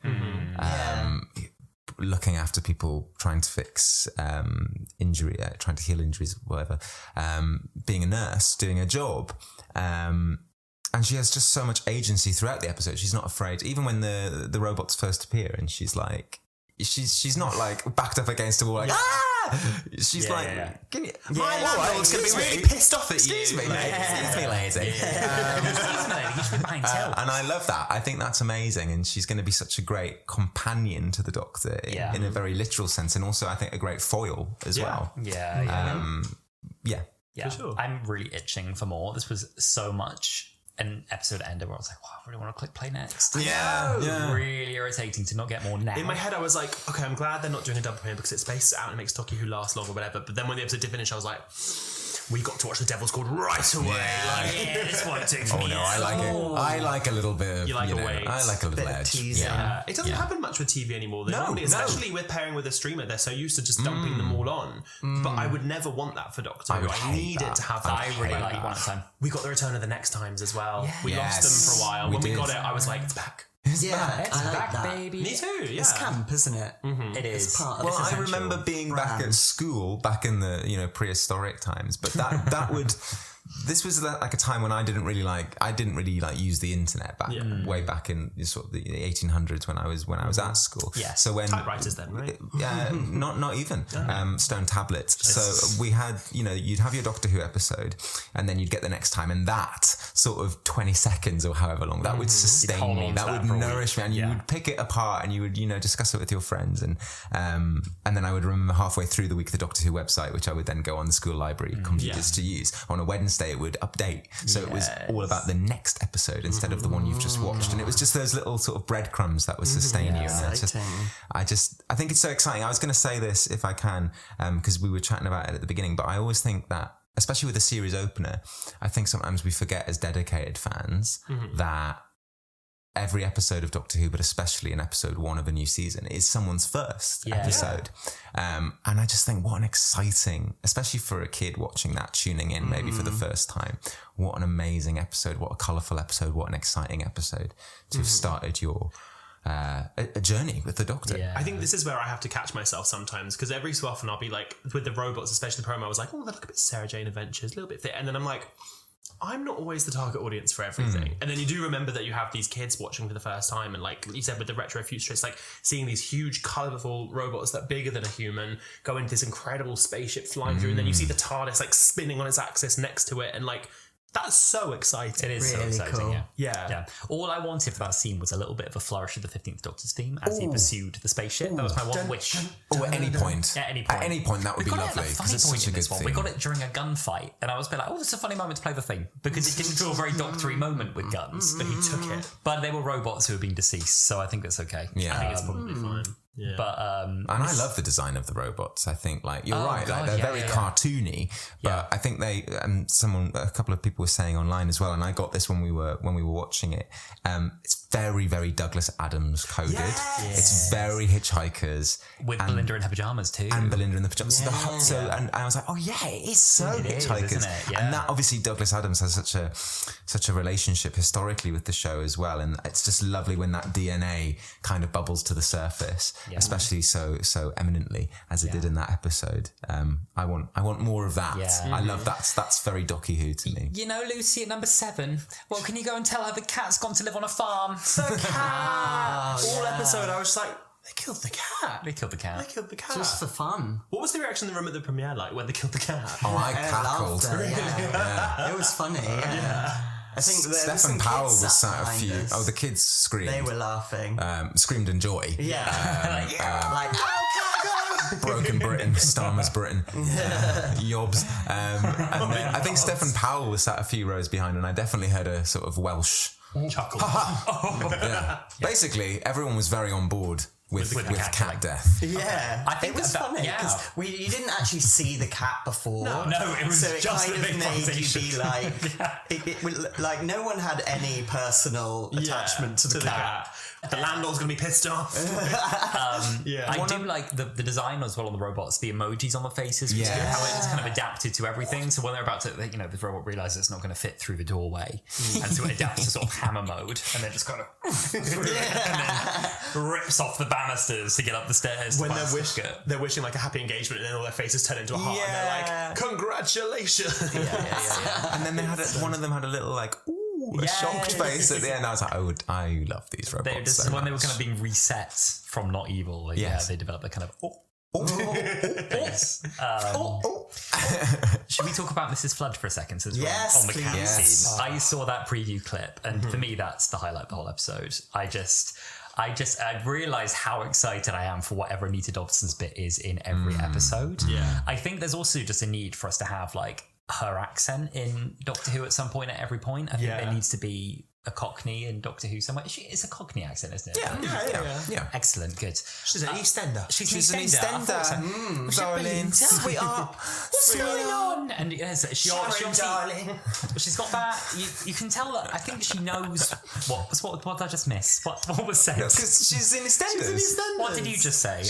looking after people, trying to fix injury, trying to heal injuries, whatever. Being a nurse, doing a job. And she has just so much agency throughout the episode. She's not afraid, even when the robots first appear, and she's like. She's not like backed up against a wall like she's like can you my landlord's gonna be really pissed off at excuse you. Me lady. Excuse me lady. And I love that. I think that's amazing, and she's going to be such a great companion to the doctor in a very literal sense, and also I think a great foil as well. For sure. I'm really itching for more. This was so much an episode ender where I was like, wow, I really want to click play next. Really irritating to not get more now. In my head, I was like, okay, I'm glad they're not doing a double premiere because it spaces out and it makes Doctor Who last long or whatever. But then when the episode did finish, I was like, we got to watch The Devil's Called right away. This won't take me. No, I like it. I like a little bit of, you like a wait. I like a little edge. It doesn't happen much with TV anymore. Especially with pairing with a streamer, they're so used to just dumping them all on. But I would never want that for Doctor Who. I need it to have that. I really like one at a time. We got the return of the Next Times as well. We lost them for a while. When we got it, I was like, it's back. It's I like back, that. baby. Me too, yeah. It's camp, isn't it? It is. It's part of Well, its I remember essential being brand. back at school, back in the prehistoric times, but that would. This was like a time when I didn't really use the internet way back in sort of the 1800s when I was at school. Yeah. So when typewriters then, right? not even stone tablets. So we had you'd have your Doctor Who episode, and then you'd get the next time, and that sort of 20 seconds or however long that would sustain me. That would nourish me, and you would pick it apart and you would discuss it with your friends, and then I would remember halfway through the week the Doctor Who website, which I would then go on the school library computers to use on a Wednesday. It would update, so it was all about the next episode instead of the one you've just watched, and it was just those little sort of breadcrumbs that would sustain you. And I think it's so exciting. I was going to say this if I can, because we were chatting about it at the beginning, but I always think that, especially with a series opener, I think sometimes we forget as dedicated fans that every episode of Doctor Who, but especially in episode 1 of a new season, is someone's first episode. And I just think what an exciting, especially for a kid watching that, tuning in maybe for the first time, what an amazing episode, what a colourful episode, what an exciting episode to have started your a journey with the Doctor. I think this is where I have to catch myself sometimes, because every so often I'll be like, with the robots, especially the promo, I was like, oh, that look a bit Sarah Jane Adventures, a little bit fit, and then I'm like, I'm not always the target audience for everything. And then you do remember that you have these kids watching for the first time, and like you said with the retro futurists, like seeing these huge colourful robots that are bigger than a human go into this incredible spaceship flying through, and then you see the TARDIS like spinning on its axis next to it, and like that's so exciting. It is Really so exciting, cool. yeah. All I wanted for that scene was a little bit of a flourish of the 15th Doctor's theme as he pursued the spaceship. That was my one wish. Or at any point. At any point. At any point, that would be lovely. Because it's such a good theme. We got it during a gunfight, and I was a bit like, oh, this is a funny moment to play the theme, because it didn't feel a very doctory moment with guns. But he took it. But they were robots who had been deceased, so I think that's okay. Yeah. I think it's probably fine. Yeah. But and I love the design of the robots. I think, like, you're right, God, like, they're yeah, very yeah. cartoony, but I think they, a couple of people were saying online as well, and I got this when we were watching it. It's very, very Douglas Adams coded. Yes. It's very Hitchhikers. with Belinda in her pajamas too. And Belinda in the pajamas. Yeah. And I was like, oh yeah, it is so Hitchhikers. isn't it? Yeah. And that obviously Douglas Adams has such a relationship historically with the show as well. And it's just lovely when that DNA kind of bubbles to the surface, especially so eminently as it did in that episode. I want more of that. Yeah. I love that. That's very Docky Who to me. You know, Lucy at number 7. Well, can you go and tell her the cat's gone to live on a farm? The cat! All episode, I was just like, they killed the cat. They killed the cat. They killed the cat. Just for fun. What was the reaction in the room at the premiere like when they killed the cat? Oh, I I cackled. loved it, yeah. It was funny, yeah. I think there was Stephen some Powell kids was sat sat a behind few. us. Oh, the kids screamed. They were laughing. Screamed in joy. Like, Broken Britain, Starmer's Britain, Yobs. And then I think Stephen Powell was sat a few rows behind, and I definitely heard a sort of Welsh Chuckle. yeah. Basically, everyone was very on board with the cat cat death. yeah, I think it was that- funny because you didn't actually see the cat before. No, it was so it just kind a big of made foundation. you be like, like no one had any personal attachment to the cat. The landlord's gonna be pissed off. I do like the design as well on the robots, the emojis on the faces, Yeah. how it's kind of adapted to everything. So when they're about to, the robot realizes it's not going to fit through the doorway, and so it adapts to sort of hammer mode, and then just kind of and then rips off the banisters to get up the stairs. When they're wishing like a happy engagement, and then all their faces turn into a heart, and they're like, "Congratulations!" And then they had one of them had a little like a shocked face at the end. I was like, I love these robots. So when they were much. kind of being reset from not evil, they developed a kind of face. Should we talk about Mrs. Flood for a second as well? Yes, on the cat please. scene. I saw that preview clip, and for me, that's the highlight of the whole episode. I realised how excited I am for whatever Anita Dobson's bit is in every episode. Yeah. I think there's also just a need for us to have like her accent in Doctor Who at some point, at every point. I think there needs to be a Cockney in Doctor Who somewhere. It's a Cockney accent, isn't it? Yeah. Excellent, good. She's an EastEnder. She's an EastEnder. Darling, sweetheart. What's going on? And yes, she obviously, darling. she's got that. You can tell that. I think she knows what did I just miss? What was said? Because she's in EastEnders. What did you just say?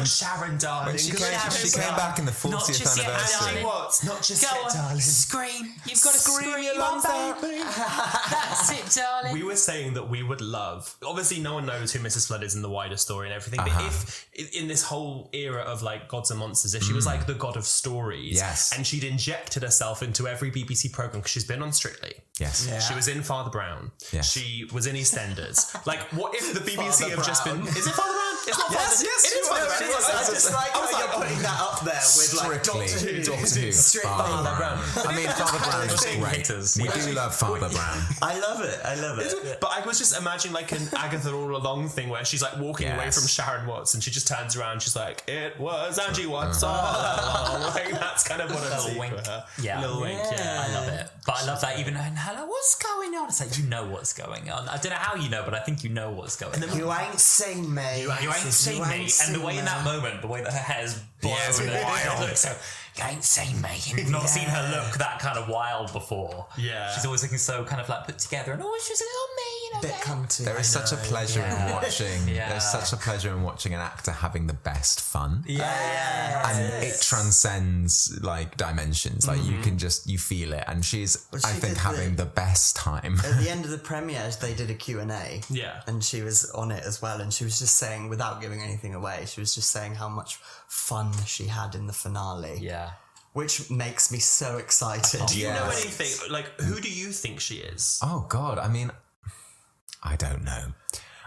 Sharon, darling. When she came back in the 40th anniversary. What? Not just Go yet, on, darling. scream! You've got to scream your lungs out. That's it, darling. We were saying that we would love. Obviously, no one knows who Mrs. Flood is in the wider story and everything. But if in this whole era of like gods and monsters, if she was like the god of stories, and she'd injected herself into every BBC program because she's been on Strictly. Yes. She was in Father Brown. Yes. She was in EastEnders. Like, what if the BBC Father have just been? Brown. Is it Father Brown? It's not Father. Yes, it is Father Brown. It is. I just like how you're putting that up there with like Strictly Doctor Who. Doctor Who. Father Brown. I mean, Father Brown is great. Haters. We do love Father Brown. I love it. But I was just imagining like an Agatha All Along thing where she's like walking away from Sharon Watts and she just turns around and she's like, it was Angie Watts all along. Like, that's kind of what I'm seeing wink. for her. Yeah. Little wink, I love it. But I love that even hello, what's going on? It's like, you know what's going on. I don't know how you know, but I think you know what's going on. You ain't seen me. You ain't seen me. And the way in that moment, the way that her hair's blown, it looks so, you ain't seen me. You've not seen her look that kind of wild before. Yeah. She's always looking so kind of like put together, and she's a little me, Bit cunty. There is such a pleasure in watching. Yeah. There's such a pleasure in watching an actor having the best fun. Yeah. And it transcends like dimensions. Like you can just you feel it, and she's Well, she I think did having the best time. At the end of the premiere, they did a Q&A. Yeah. And she was on it as well. And she was just saying, without giving anything away, she was just saying how much fun she had in the finale. Yeah. which makes me so excited. Do you know anything? Like, who do you think she is? Oh God, I mean, I don't know.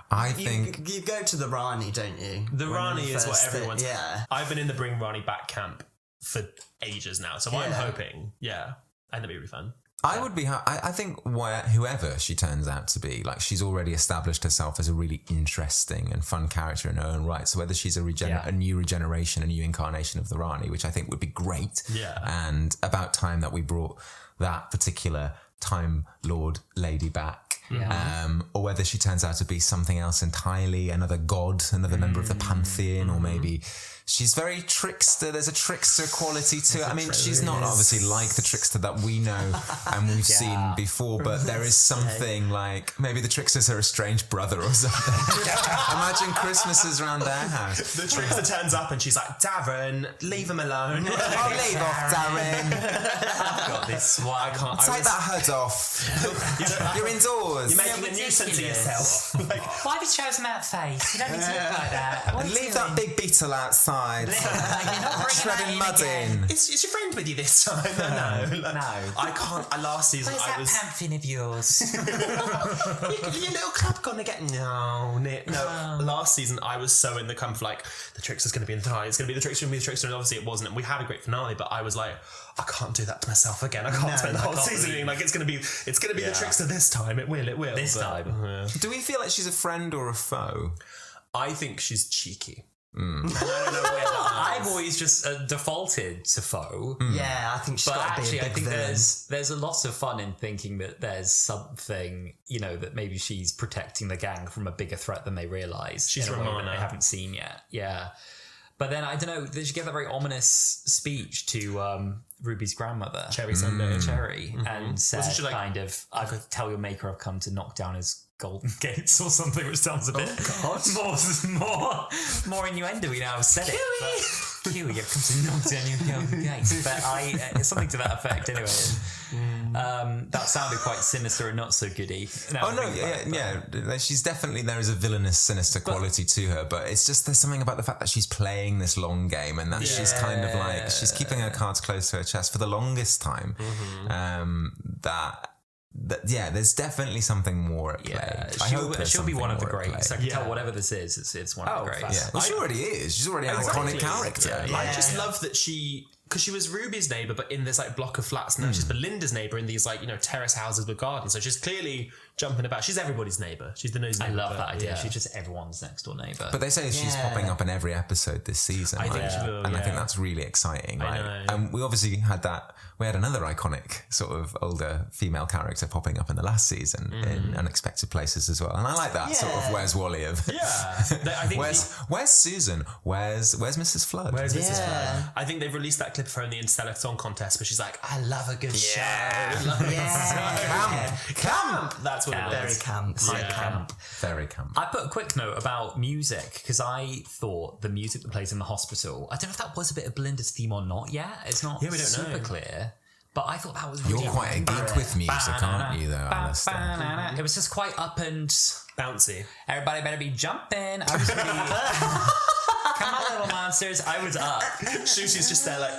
I think you go to the Rani, don't you? The Rani is what everyone's. Yeah. I've been in the Bring Rani Back camp for ages now, so I'm hoping. Yeah, and that'd be really fun. I would be. I think whoever she turns out to be, like, she's already established herself as a really interesting and fun character in her own right. So whether she's a new regeneration, a new incarnation of the Rani, which I think would be great. Yeah. And about time that we brought that particular Time Lord lady back. Yeah. Or whether she turns out to be something else entirely, another god, another member of the pantheon, or maybe she's very trickster. There's a trickster quality to it. I mean, she's not obviously like the trickster that we know and we've seen before, but there is something like maybe the trickster's her estranged brother or something. Imagine Christmases around their house. The trickster turns up and she's like, Darren, leave him alone. Oh, leave off, Darren. I've got this one. I can't. Take that hood off. You're indoors. You're making a nuisance of yourself. Why have you chosen that face? You don't need to look like that. What are you Leave that doing? big beetle outside. You're not bringing Shredding mud that in. Is your friend with you this time? No. No. I can't. Last season, Where's I that was. pamphlet of yours? Your little club gonna get no. Last season, I was so in the camp of like the trickster's gonna be in the finale. It's gonna be the trickster, and obviously it wasn't. And we had a great finale, but I was like, I can't do that to myself again. I can't spend the whole season being like it's gonna be the trickster this time. It will. This time. Do we feel like she's a friend or a foe? I think she's cheeky. And I don't know where I've always just defaulted to foe. Yeah, I think she's But got to be actually, a big I think villain. there's a lot of fun in thinking that there's something, that maybe she's protecting the gang from a bigger threat than they realise. She's in a way that Romana. they haven't seen yet. Yeah. But then, I don't know, did she give that very ominous speech to Ruby's grandmother? Cherry Sunday. Cherry. And said Wasn't she like- kind of, I could tell your maker I've come to knock down his golden gates or something, which sounds a bit more innuendo-y now I've said it. Kiwi, I've come to knock down your golden gates. But it's something to that effect anyway. That sounded quite sinister and not so goody. She's definitely, there is a villainous, sinister quality to her, but it's just there's something about the fact that she's playing this long game and that she's kind of like she's keeping her cards close to her chest for the longest time. There's definitely something more at play. Yeah, I hope there's she'll be something one of the more at greats. play. I can tell whatever this is, it's one of the greats. Yeah, well, she already is. She's already an iconic character. I just love that because she was Ruby's neighbour, but in this like block of flats. Now she's Belinda's neighbour in these like terrace houses with gardens. So she's clearly jumping about. She's everybody's neighbour. She's the nosy I neighbour. love that idea. Yeah. She's just everyone's next door neighbour. But they say she's popping up in every episode this season. I think she will, and I think that's really exciting. I know. And we obviously had that. We had another iconic sort of older female character popping up in the last season in unexpected places as well. And I like that sort of Where's Wally of I think Where's Susan? Where's Mrs. Flood? Where's Mrs. Flood? I think they've released that clip of her in the Interstellar Song Contest, but she's like, I love a good show. Camp. That's what it is. Very camp. High camp. Very camp. I put a quick note about music because I thought the music that plays in the hospital, I don't know if that was a bit of Belinda's theme or not yet. It's not we don't super know. clear. But I thought that was You're really quite a geek with music, aren't you, though, Alasdair? It was just quite up and Bouncy. everybody better be jumping. I was really come on, little monsters. I was up. Shushi's just there like,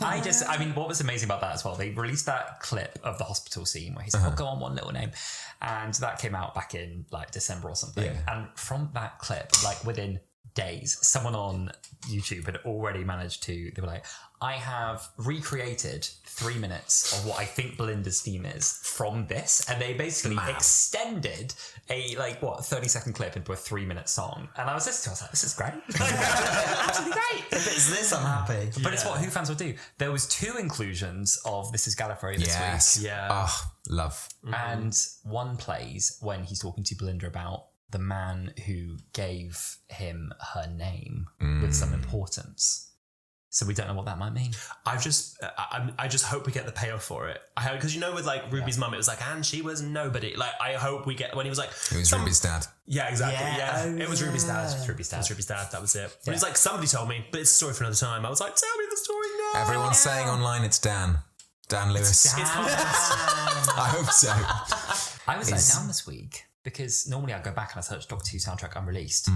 I mean, what was amazing about that as well, they released that clip of the hospital scene where he's like, go on, one little name. And that came out back in like December or something. Yeah. And from that clip, like within days, someone on YouTube had already managed to, they were like, I have recreated 3 minutes of what I think Belinda's theme is from this. And they basically extended a 30-second clip into a 3-minute song. And I was listening to it, I was like, this is great. Absolutely great. If it's this, I'm happy. But it's what Who fans will do. There was 2 inclusions of This Is Gallifrey this week. Yeah. Oh, love. And one plays when he's talking to Belinda about the man who gave him her name with some importance. So we don't know what that might mean. I just hope we get the payoff for it. I hope, because with like Ruby's mum, it was like, and she was nobody. Like, I hope we get when he was like, It was Ruby's dad. Yeah, exactly. Yeah. Yeah, it was Ruby's dad. It was Ruby's dad. It was Ruby's dad. That was it. But it was like somebody told me, but it's a story for another time. I was like, tell me the story now. Everyone's saying online it's Dan Lewis. It's I hope so. I was down this week because normally I go back and I search Doctor Who soundtrack unreleased,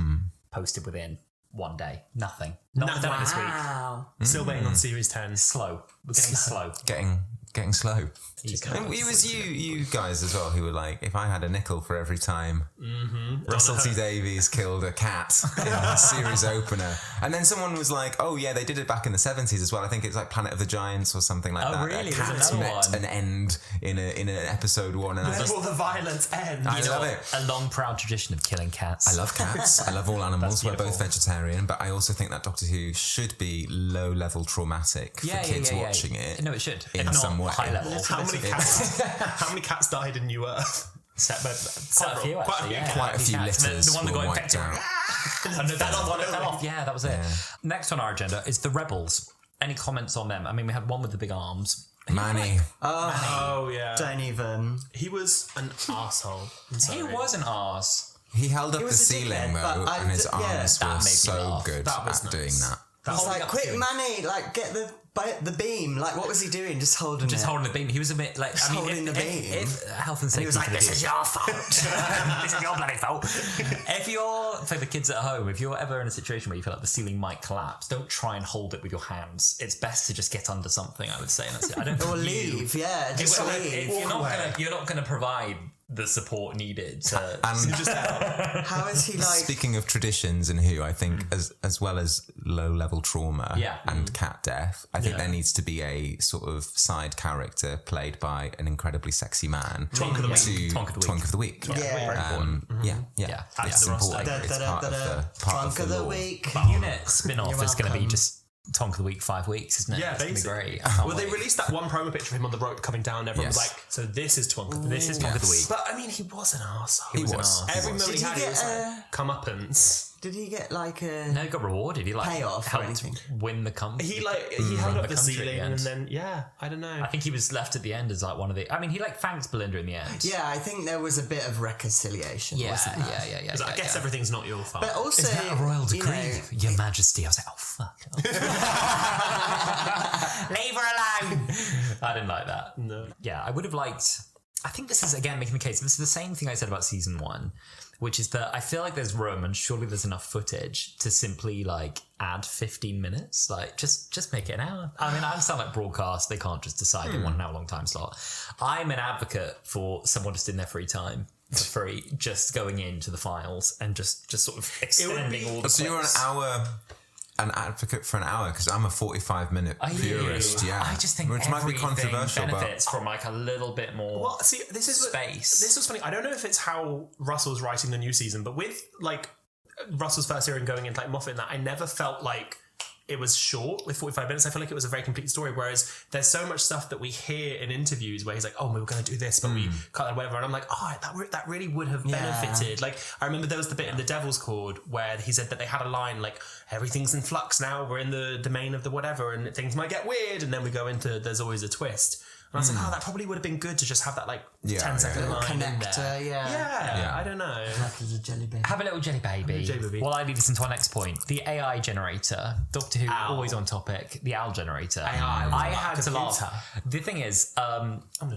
posted within one day. Nothing. Not done it this week. Still waiting on series 10. Slow. We're getting slow. Getting slow. Easy. And it was you guys as well who were like, if I had a nickel for every time Russell T Davies killed a cat in the series opener, and then someone was like, oh yeah, they did it back in the 70s as well. I think it's like Planet of the Giants or something like that. Oh really? A cat There's another met one. an end in an episode 1, and I Where just will the violence end? I love it. A long, proud tradition of killing cats. I love cats. I love all animals. We're beautiful. both vegetarian, but I also think that Doctor Who should be low-level traumatic for kids watching it. No, it should. In If some not way. high level. How many cats died in New Earth? Quite a few, Quite a actually. few. Yeah. Quite a few cats. litters The one that were got wiped infected. out. And that fell off. Yeah, that was it. Next on our agenda is the Rebels. Any comments on them? I mean, we had one with the big arms. Manny. Oh yeah. Don't even. He was an arsehole. I'm sorry. He was an arse. He held up He the was a ceiling dickhead, though, but and his yeah, arms that were made me so laugh. good That was at nice. doing that. He's Holding like, up quick, the- Manny, like get the beam. Like, what was he doing? Just holding Just it. holding the beam. He was a bit like, holding the beam. if health and safety. he was like, for the this kids- is your fault. this is your bloody fault. If you're, for the kids at home, if you're ever in a situation where you feel like the ceiling might collapse, don't try and hold it with your hands. It's best to just get under something, I would say. And that's it. I don't Or think leave, yeah, just If leave. you're not gonna provide the support needed to And Just out. How is he like? speaking of traditions and Who, I think as well as low-level trauma and cat death, I think there needs to be a sort of side character played by an incredibly sexy man Twonk of the week. Twonk of the week. Twonk of the week. Yeah. Yeah. It's the important. roster. It's part of the Trunk of the law. week. The unit spin-off You're is going to be welcome. just Tonk of the Week 5 weeks, isn't it? Yeah, It's gonna be basically. great. I can't Well, they wait. released that one promo picture of him on the rope coming down, and everyone was Yes. like, so this is Twonk of the This is Tonk of the Week. But I mean, he was an arsehole. He was. an arse. Every He was. moment Did he he had, he get was like, comeuppance. Did he get like a? No, he got rewarded. He like Payoff or helped anything? win the country. He held up the country at ceiling, the and end. then I don't know. I think he was left at the end as like one of the. I mean, he like thanked Belinda in the end. Yeah, I think there was a bit of reconciliation. yeah, wasn't there? yeah. Because I guess everything's not your fault. But also, Is that a royal you decree, know, Your Majesty? I was like, oh fuck, leave her alone. I didn't like that. No. Yeah, I would have liked. I think this is again making the case. This is the same thing I said about season 1, which is that I feel like there's room and surely there's enough footage to simply like add 15 minutes. Like just make it an hour. I mean, I understand like broadcast, they can't just decide they want an hour long time slot. I'm an advocate for someone just in their free time for free, just going into the files and just sort of extending all the So you're an advocate for an hour, because I'm a 45-minute purist. Yeah, I just think which might be everything controversial, benefits from like a little bit more. Well, see, this is space. This was funny. I don't know if it's how Russell's writing the new season, but with like Russell's first year and going into like Moffat and that, I never felt like it was short with 45 minutes. I feel like it was a very complete story. Whereas there's so much stuff that we hear in interviews where he's like, "Oh, we were going to do this, but we cut that whatever," and I'm like, "Oh, that really would have benefited." Like I remember there was the bit in the Devil's Chord where he said that they had a line like, "Everything's in flux now. We're in the domain of the whatever, and things might get weird." And then we go into "There's always a twist." And I was like, "Oh, that probably would have been good to just have that like 10-second line in there." connector, Yeah, I don't know. That was a jelly baby. Have a little jelly baby. jelly baby. Well, I lead us into our next point. The AI generator. Doctor Who, always on topic. The OWL generator. I had to laugh. The thing is,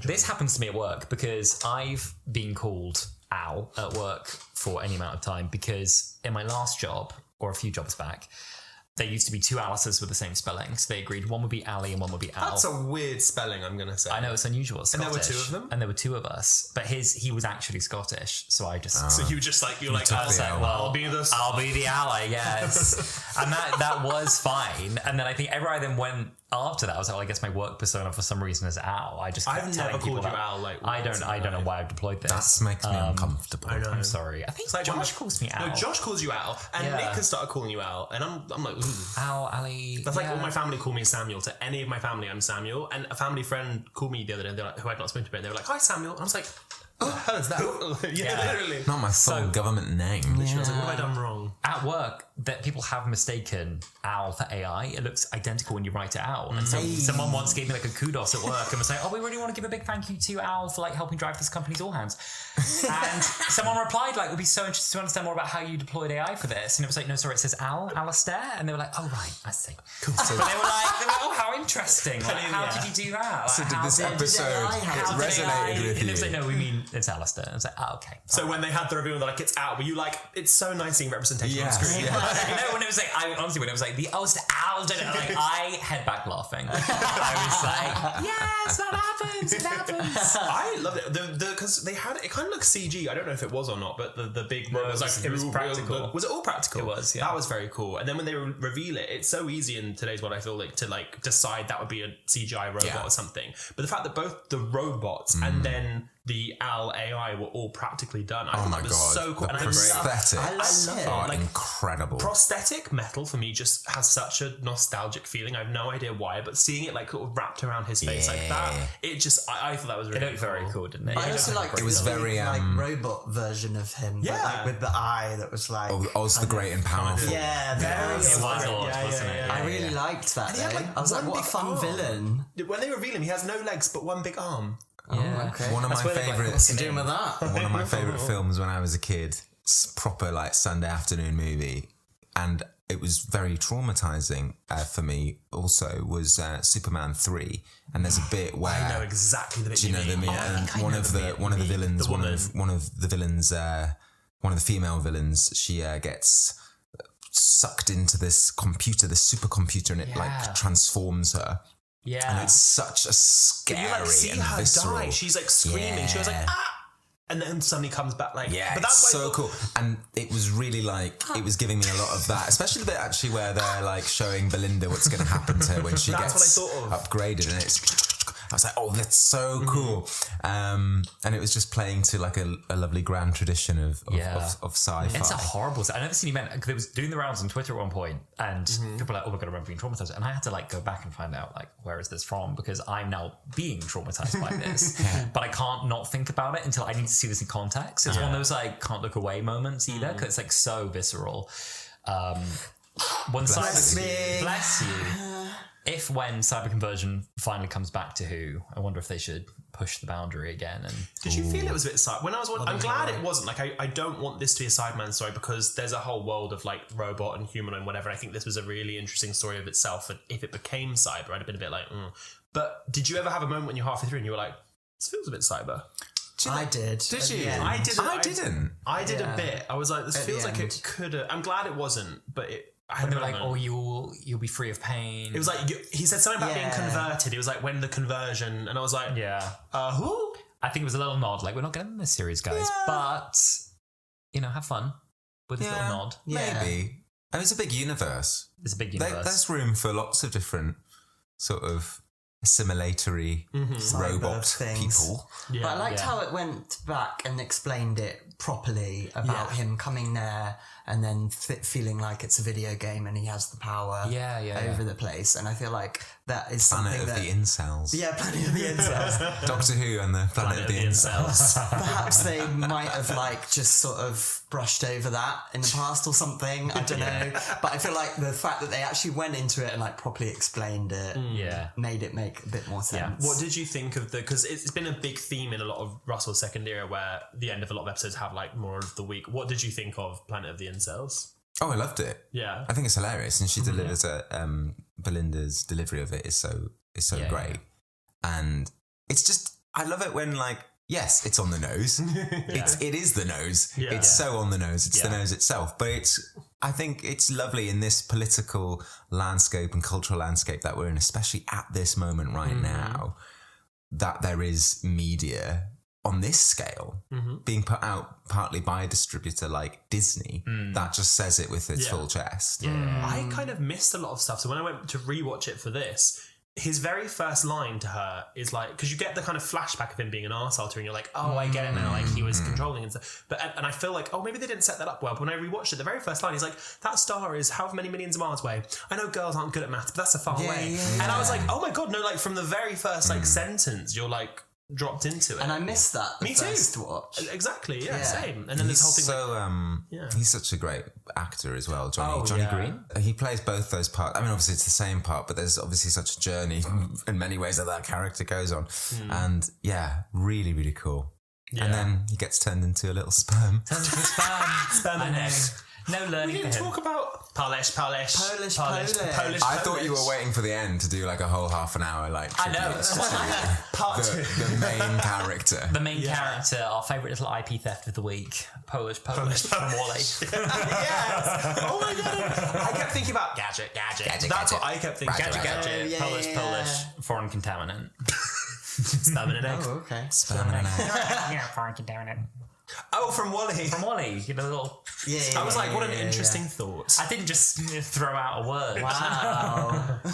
this happens to me at work because I've been called OWL at work for any amount of time because in my last job, or a few jobs back, there used to be 2 Alices with the same spelling. So they agreed one would be Ali and one would be Al. That's a weird spelling, I'm going to say. I know, it's unusual. It's And there were Scottish. 2 of them? And there were 2 of us. But he was actually Scottish. So I just... So you just like, you're like, took I was the like, L. well, I'll I'll be the ally, yes. And that was fine. And then I think everywhere I then went after that, I was like, well, I guess my work persona for some reason is Al. I just kept I've telling never people called you that. Al, like, I once don't in my know life. why I've deployed this. That makes me uncomfortable. I know. I'm sorry. I think like Josh calls me Al. No, Josh calls you Al, and Yeah. Nick has started calling you Al, and I'm like, ooh. Al, Ali. That's like all my family call me Samuel. To any of my family, I'm Samuel. And a family friend called me the other day, they're like, who I'd not spoken to, and they were like, "Hi, Samuel." And I was like, "Oh, hell is that?" yeah, literally. Not my full government name. I was like, "What have I done wrong?" At work, that people have mistaken OWL for AI. It looks identical when you write it out. And so someone once gave me like a kudos at work and was like, "Oh, we really want to give a big thank you to OWL for like helping drive this company's all hands." And someone replied like, "We'd be so interested to understand more about how you deployed AI for this." And it was like, "No, sorry, it says Alasdair." And they were like, "Oh right, I see." Cool. But they were like, "Oh, how interesting! Like, how did you do that? Like, So did how this did- episode AI have it to how did resonated AI with And it was you? like, "No, we mean it's Alasdair. I was like, oh, okay. So when they had the reveal, they're like, it's out. Were you like, it's so nice seeing representation on screen? No, when it was like, honestly, when it was like, it's Alasdair, like, I head back laughing. I was like, yes, that happens. It happens. I loved it because they had it kind of looks CG. I don't know if it was or not, but the big was like it was practical. Was it all practical? It was. Yeah. That was very cool. And then when they reveal it, it's so easy in today's world. I feel like to like decide that would be a CGI robot or something. But the fact that both the robots and then the Al AI were all practically done, I thought that was so cool. The And prosthetics I love it. are Like, incredible. prosthetic metal for me just has such a nostalgic feeling. I have no idea why, but seeing it like sort of wrapped around his face like that, it just I thought that was really It looked very cool, didn't it? I also like It was the very, like robot version of him, but, like with the eye that was like Oz the Great and Powerful. yeah, very It was Oz, wasn't it? I really liked that. he had, Though. like, I was like, one what a big fun arm. villain! When they reveal him, he has no legs but one big arm. Oh, okay. One of my where they, like, favourite What's he doing with that? one of my favourite films when I was a kid, proper like Sunday afternoon movie, and it was very traumatizing for me. Also, was Superman 3, and there's a bit where I know exactly the bit do you know the mean. and one of the villains, one of the villains, one of the female villains, she gets sucked into this computer, this supercomputer, and it like transforms her. Yeah. And it's such a scary You like see and her visceral. die. She's like screaming. She was like, ah! And then suddenly comes back like, Yeah, but that's it's why I so thought- cool. And it was really like, it was giving me a lot of that, especially the bit actually where they're like showing Belinda what's going to happen to her when she That's gets what I thought of. upgraded. And I was like, oh, that's so cool. And it was just playing to like a lovely grand tradition of sci-fi. It's a horrible. I never seen him. Because it was doing the rounds on Twitter at one point, and people were like, "Oh my god, I remember being traumatized." And I had to like go back and find out like where is this from, because I'm now being traumatized by this, but I can't not think about it until I need to see this in context. It's one of those like can't look away moments either, because it's like so visceral. Bless Bless you. If when cyber conversion finally comes back to Who, I wonder if they should push the boundary again. And Did you feel it was a bit side? When I was, I'm glad it wasn't. Like, I don't want this to be a Sideman story because there's a whole world of like robot and human and whatever. I think this was a really interesting story of itself. And if it became cyber, I'd have been a bit like, But did you ever have a moment when you're halfway through and you were like, this feels a bit cyber? I did. Did you? Yeah. I didn't. I did Yeah. a bit. I was like, this At feels the like end. it could have. I'm glad it wasn't, but it. and they were like, "Oh, you'll be free of pain." It was like he said something about being Yeah. converted. He was like, when the conversion, and I was like, who? I think it was a little nod, like we're not getting this series, guys, but have fun with this little nod. Yeah. Maybe. And it's a big universe. It's a big universe. There's room for lots of different sort of assimilatory robot things. people. Yeah. But I liked how it went back and explained it properly about him coming there and then feeling like it's a video game and he has the power over the place. And I feel like that is Planet something of that... the Incels. Yeah, Planet of the Incels. Doctor Who and the Planet of the Incels. Perhaps they might have like just sort of brushed over that in the past or something. I don't know. But I feel like the fact that they actually went into it and like properly explained it made it make a bit more sense. What did you think of because it's been a big theme in a lot of Russell's second era where the end of a lot of episodes have like more of the week. What did you think of Planet of the Incels? Oh, I loved it. Yeah. I think it's hilarious, and she delivers Belinda's delivery of it is so great, and it's just I love it when like yes, it's on the nose, it is the nose, it's so on the nose, it's the nose itself, but I think it's lovely in this political landscape and cultural landscape that we're in, especially at this moment right now, that there is media on this scale being put out partly by a distributor like Disney that just says it with its full chest. I kind of missed a lot of stuff. So when I went to rewatch it for this, his very first line to her is like, because you get the kind of flashback of him being an arsehole to her and you're like, oh, I get it now, like he was controlling and stuff. But and I feel like, oh, maybe they didn't set that up well. But when I rewatched it, the very first line, he's like, that star is however many millions of miles away. I know girls aren't good at maths, but that's a far away. And I was like, oh my God, no, like from the very first like sentence, you're like, dropped into it. And I missed that Me first too. watch. Exactly, same. And then this whole thing he's such a great actor as well, Johnny Green. He plays both those parts. I mean, obviously it's the same part, but there's obviously such a journey in many ways that character goes on. And really, really cool. And then he gets turned into a little sperm. sperm and egg. No learning We didn't for him. talk about Polish. Polish. I thought you were waiting for the end to do like a whole half an hour like I know. Part two. the main character. The main character, our favourite little IP theft of the week, Polish from Wally. Yes. Oh my god. I kept thinking about gadget. That's what I kept thinking. Gadget, yeah, Polish, yeah. Polish, foreign contaminant. Spamming an egg. Oh, okay. Yeah, foreign contaminant. Oh, from Wally. From Wally, you know, the little. Yeah, I was like, what an yeah, interesting thought. I didn't just throw out a word. Wow. Foreign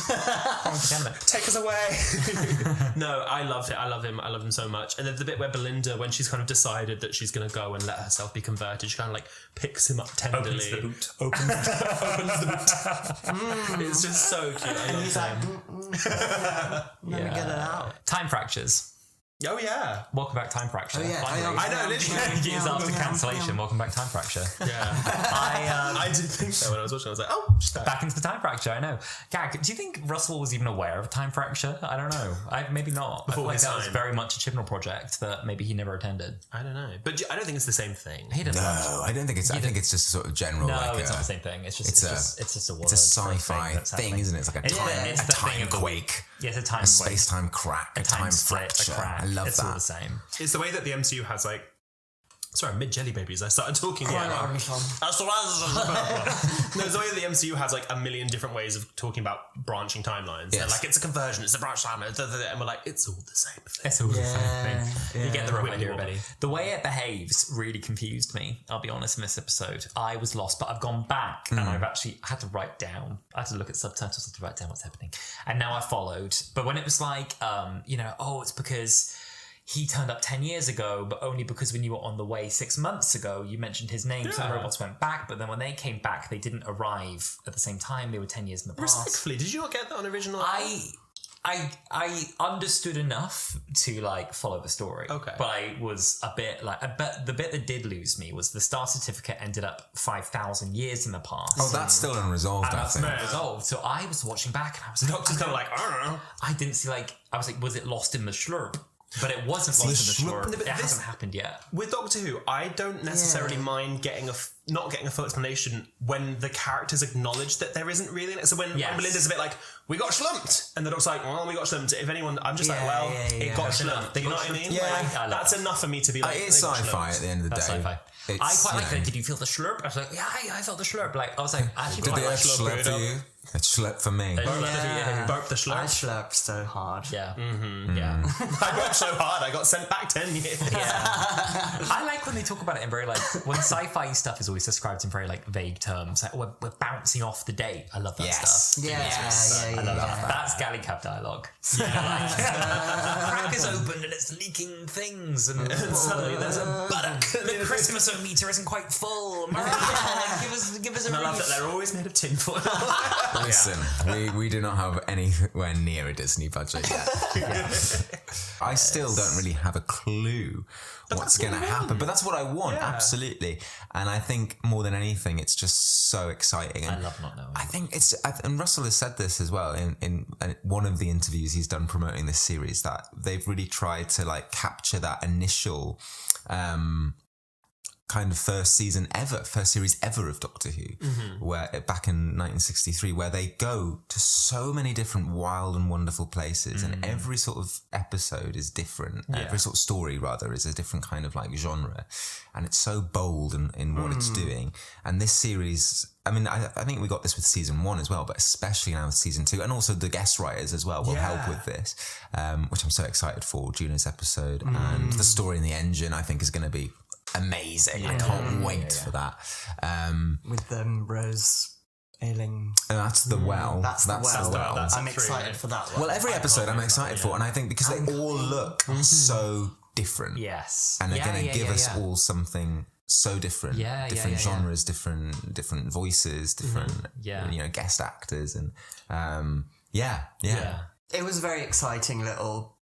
contaminant. Take us away. No, I loved it. I love him so much. And then the bit where Belinda, when she's kind of decided that she's going to go and let herself be converted, she kind of like picks him up tenderly. Opens the boot. Opens the boot. It's just so cute. I And love he's him. let me get it out. Time fractures. Oh yeah. Welcome back, Time Fracture. Oh, yeah. Finally. I know, literally. Years after cancellation, welcome back, Time Fracture. Yeah. I did think so when I was watching. I was like, oh, she's back. Back into the Time Fracture, I know. Gag, do you think Russell was even aware of Time Fracture? I don't know. Maybe not. I feel like his that was time. very much a Chibnall project that maybe he never attended. I don't know, but I don't think it's the same thing. He didn't. No, I don't think it's. I think it's just sort of general. No, like it's not the same thing. It's just it's just a word. It's a sci-fi for a thing, isn't it? It's like a It's the thing time of the quake, Yeah, it's a time a space-time crack, a time split, fracture. a crack. I love it's all the that. same. It's the way that the MCU has like. Sorry, mid jelly babies. I started talking. Quite Yeah. right, Tom. No, it's the way that the MCU has like a million different ways of talking about branching timelines. They're Yes. like, it's a conversion, it's a branch timeline, and we're like, it's all the same thing. It's all the same Yeah, thing. You get the rough Whitney idea Wolf. already. The way it behaves really confused me, I'll be honest, in this episode. I was lost, but I've gone back and I've actually had to write down. I had to look at subtitles to write down what's happening. And now I followed. But when it was like, it's because he turned up 10 years ago, but only because when you were on the way 6 months ago, you mentioned his name, so the Yeah. robots went back, but then when they came back, they didn't arrive at the same time. They were 10 years in the past. Respectfully, did you not get that on original? I understood enough to like follow the story. Okay. But I was a bit like, but the bit that did lose me was the star certificate ended up 5,000 years in the past. Oh, that's still unresolved. And I that's think. not resolved. So I was watching back and I was like, Doctor's kind of like, I don't know. I didn't see I was like, was it lost in the slurp? But it wasn't lost in the slurp. No, but It this- hasn't happened yet. With Doctor Who, I don't necessarily mind not getting a full explanation when the characters acknowledge that there isn't really. So when Belinda's a bit like, we got schlumped, and the Doctor's like, well, we got schlumped. If anyone, I'm just like, well, it got schlumped. You know what I mean? Yeah. Like, I love that's that. enough for me to be like, It's they got sci-fi schlumped. at the end of the That's day. sci-fi. It's, I quite like you know, that. Did you feel the slurp? I was like, yeah, I felt the slurp. Like, I was like, I actually Did quite the like earth slurp. slurp for you? It slurped for me. Burp the I slurp. slurped so hard. Yeah. Yeah. I worked so hard, I got sent back 10 years. I like when they talk about it in very like when sci-fi stuff is always described in very like vague terms. Like we're bouncing off the date. I love that stuff. Yeah, I love that. That's Galley Cab dialogue. Crack is open and it's leaking things, and Suddenly there's a buttock. the Christmas-o-meter isn't quite full. Like, give us a And I love that reef. they're always made of tinfoil. Listen, we do not have anywhere near a Disney budget yet. I still don't really have a clue what's going to happen, but that's what I want, absolutely. And I think more than anything, it's just so exciting. And I love not knowing. I think and Russell has said this as well in one of the interviews he's done promoting this series, that they've really tried to like capture that initial kind of first series ever of Doctor Who, where back in 1963, where they go to so many different wild and wonderful places, and every sort of episode is different. Every sort of story, rather, is a different kind of like genre, and it's so bold in what it's doing. And this series, I mean, I think we got this with season 1 as well, but especially now with season 2, and also the guest writers as well will help with this, which I'm so excited for. Juno's episode and the story in the engine, I think, is going to be amazing. I can't wait for that. With Rose ailing. And that's the well. That's the well. That's I'm a excited three. for that one. Well, every episode I'm excited for, and I think because they all look so different. Yes. And they're going to give us all something so different. Different genres, different voices, different guest actors, and It was a very exciting little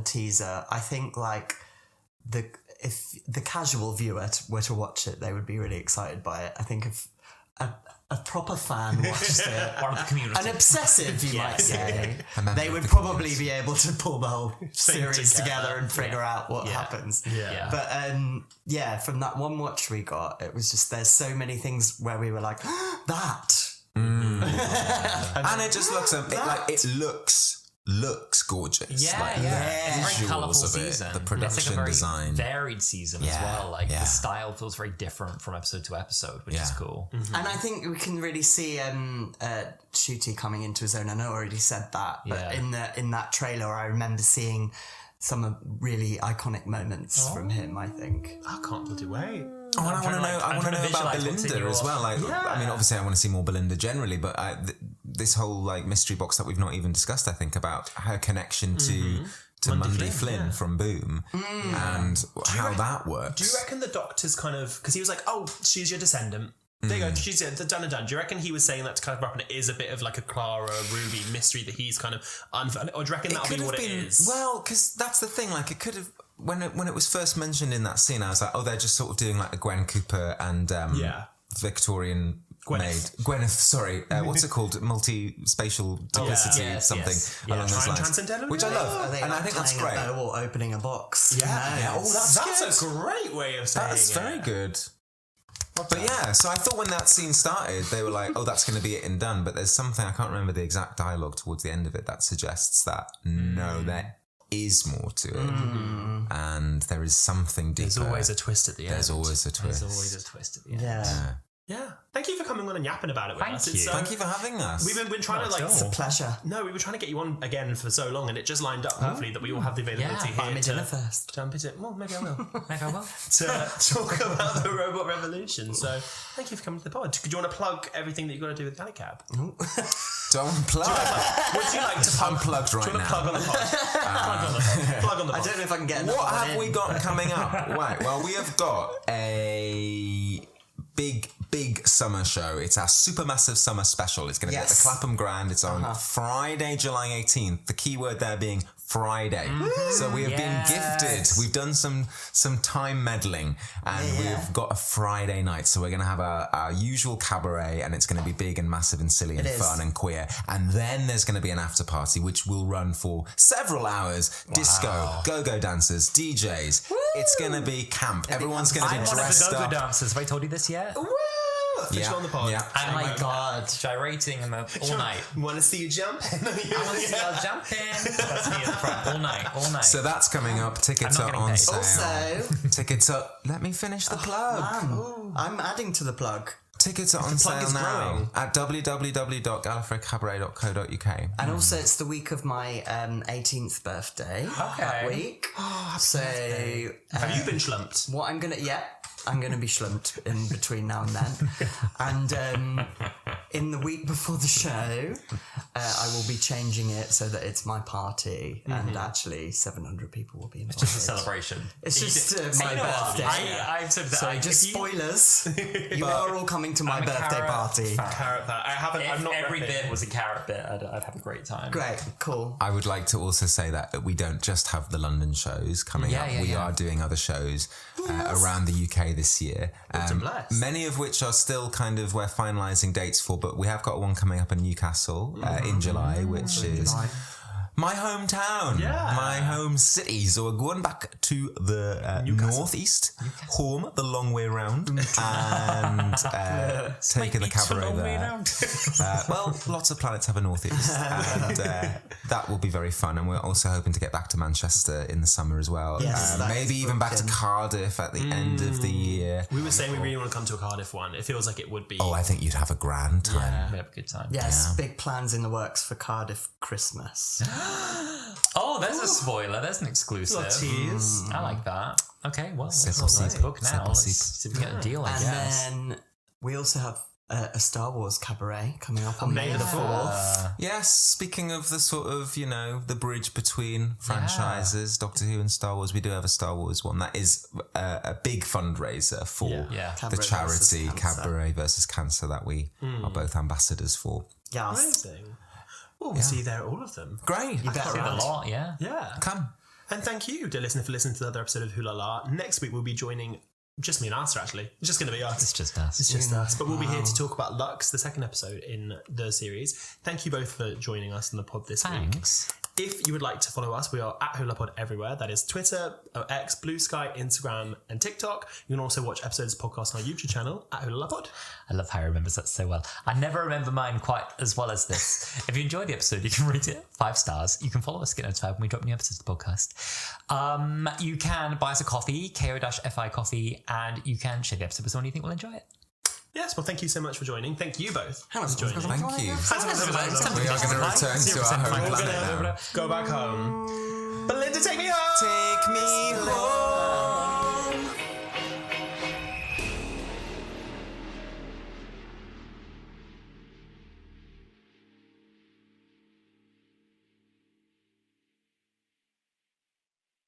teaser. I think like if the casual viewer were to watch it, they would be really excited by it. I think if a a proper fan watched it, Part of the community. an obsessive, you might say, A member they of would the probably be able to pull the whole series together. together and figure out what happens. Yeah. But from that one watch we got, it was just there's so many things where we were like, that. And it just looks it looks gorgeous. Yeah, like, yeah. It's a very visuals colourful of it, season. the It's production like a very design. varied season as Yeah, well. Like yeah. the style feels very different from episode to episode, which is cool. And I think we can really see Shooty coming into his own. I know I already said that, but in that trailer, I remember seeing some really iconic moments from him. I think. I can't bloody wait. Oh, and I want to know. I want to know about Belinda as well. Like, I mean, obviously, I want to see more Belinda generally, but this whole like mystery box that we've not even discussed, I think, about her connection to Mundy Flynn from Boom and how that works. Do you reckon the Doctor's kind of because he was like, "Oh, she's your descendant." There you go. She's done and done. Do you reckon he was saying that to kind of wrap, and it is a bit of like a Clara Ruby mystery that he's kind of unfolding, or do you reckon that'll be what it is? Well, because that's the thing. Like, it could have when it was first mentioned in that scene, I was like, oh, they're just sort of doing like the Gwen Cooper and Victorian Gwyneth, sorry, what's it called? Multi-spatial duplicity, along those lines, which I love, and I think that's great. Or opening a box. Yeah. Oh, that's a great way of saying it. That's very good. But yeah, so I thought when that scene started, they were like, oh, that's going to be it and done. But there's something, I can't remember the exact dialogue towards the end of it, that suggests that no, there is more to it. And there is something deeper. There's always a twist at the end. There's always a twist. There's always a twist at the end. Yeah. Thank you for coming on and yapping about it with us. Thank you for having us. We've been trying to like... It's a pleasure. No, we were trying to get you on again for so long, and it just lined up perfectly that we all have the availability here. Buy me dinner first. Jump into it. Well, maybe I will. Maybe I will. To talk about the robot revolution. So, thank you for coming to the pod. Do you want to plug everything that you've got to do with Gallicab? Don't plug. Would you like to plug? Unplugged right Do you want to now. plug on the pod? Plug on the pod. I don't know if I can get enough What of it have we in. got coming up? Right, well, we have got a big summer show. It's our supermassive summer special. It's going to be at the Clapham Grand. It's on Friday, July 18th. The key word there being Friday. So we have been gifted. We've done some time meddling, and we've got a Friday night. So we're going to have our usual cabaret, and it's going to be big and massive and silly and fun and queer. And then there's going to be an after party, which will run for several hours. Disco, go-go dancers, DJs. Woo! It's going to be camp. Everyone's going to be dressed I'm one of the up. go-go dancers. Have I told you this yet? On the pod. Oh my god, gyrating all night. Want to see you jump? I want to see you jumping. That's me in the front all night. So that's coming up. Tickets I'm not are on getting sale. Also, Tickets are... Let me finish the plug. I'm adding to the plug. Tickets are on sale now at www.gallifreycabaret.co.uk. And also, it's the week of my 18th birthday. That week. So, have you been schlumped? what I'm gonna be schlumped in between now and then. And in the week before the show, I will be changing it so that it's my party, and actually 700 people will be involved. It's just a celebration. It's just my birthday. I've said that. So just spoilers. You are all coming to my birthday party. Carrot that. If I'm not every repping. bit was a carrot bit, I'd have a great time. Great, cool. I would like to also say that we don't just have the London shows coming up. We are doing other shows around the UK this year. Many of which are still kind of we're finalising dates for, but we have got one coming up in Newcastle in July, which is my hometown, my home city. So we're going back to the northeast, home the long way round, and taking the cabaret there. Well, lots of planets have a northeast, and that will be very fun. And we're also hoping to get back to Manchester in the summer as well. Yes, maybe even back to Cardiff at the end of the year. We were saying we really want to come to a Cardiff one. It feels like it would be. Oh, I think you'd have a grand time. We have a good time. Yes, big plans in the works for Cardiff Christmas. Oh, there's a spoiler. There's an exclusive. tease. I like that. Okay, well, Simple let's seep. book now. Simple Let's seep. see if we get a deal, I And guess. then we also have a Star Wars cabaret coming up on May the 4th. Yes, speaking of the sort of, the bridge between franchises, Doctor Who and Star Wars, we do have a Star Wars one. That is a big fundraiser for the Cabaret charity versus Cancer. Cabaret versus Cancer that we are both ambassadors for. Yes. Amazing. Well, we'll see you there at all of them. Great. You better A lot, yeah. Yeah. Come. And thank you, dear listener, for listening to another episode of Wholala. Next week, we'll be joining just me and Arthur, actually. It's just going to be us. It's just us. It's just us. But we'll be here to talk about Lux, the second episode in the series. Thank you both for joining us in the pod this week. Thanks. If you would like to follow us, we are at HolaPod everywhere. That is Twitter, X, Blue Sky, Instagram, and TikTok. You can also watch episodes of the podcast on our YouTube channel at HolaPod. I love how he remembers that so well. I never remember mine quite as well as this. If you enjoyed the episode, you can rate it 5 stars. You can follow us, get notified when we drop new episodes of the podcast. You can buy us a coffee, ko-fi coffee, and you can share the episode with someone you think will enjoy it. Yes, well, thank you so much for joining. Thank you both for joining. Thank you. We are going to return to our home planet now. Go back home. Belinda, take me home! Take me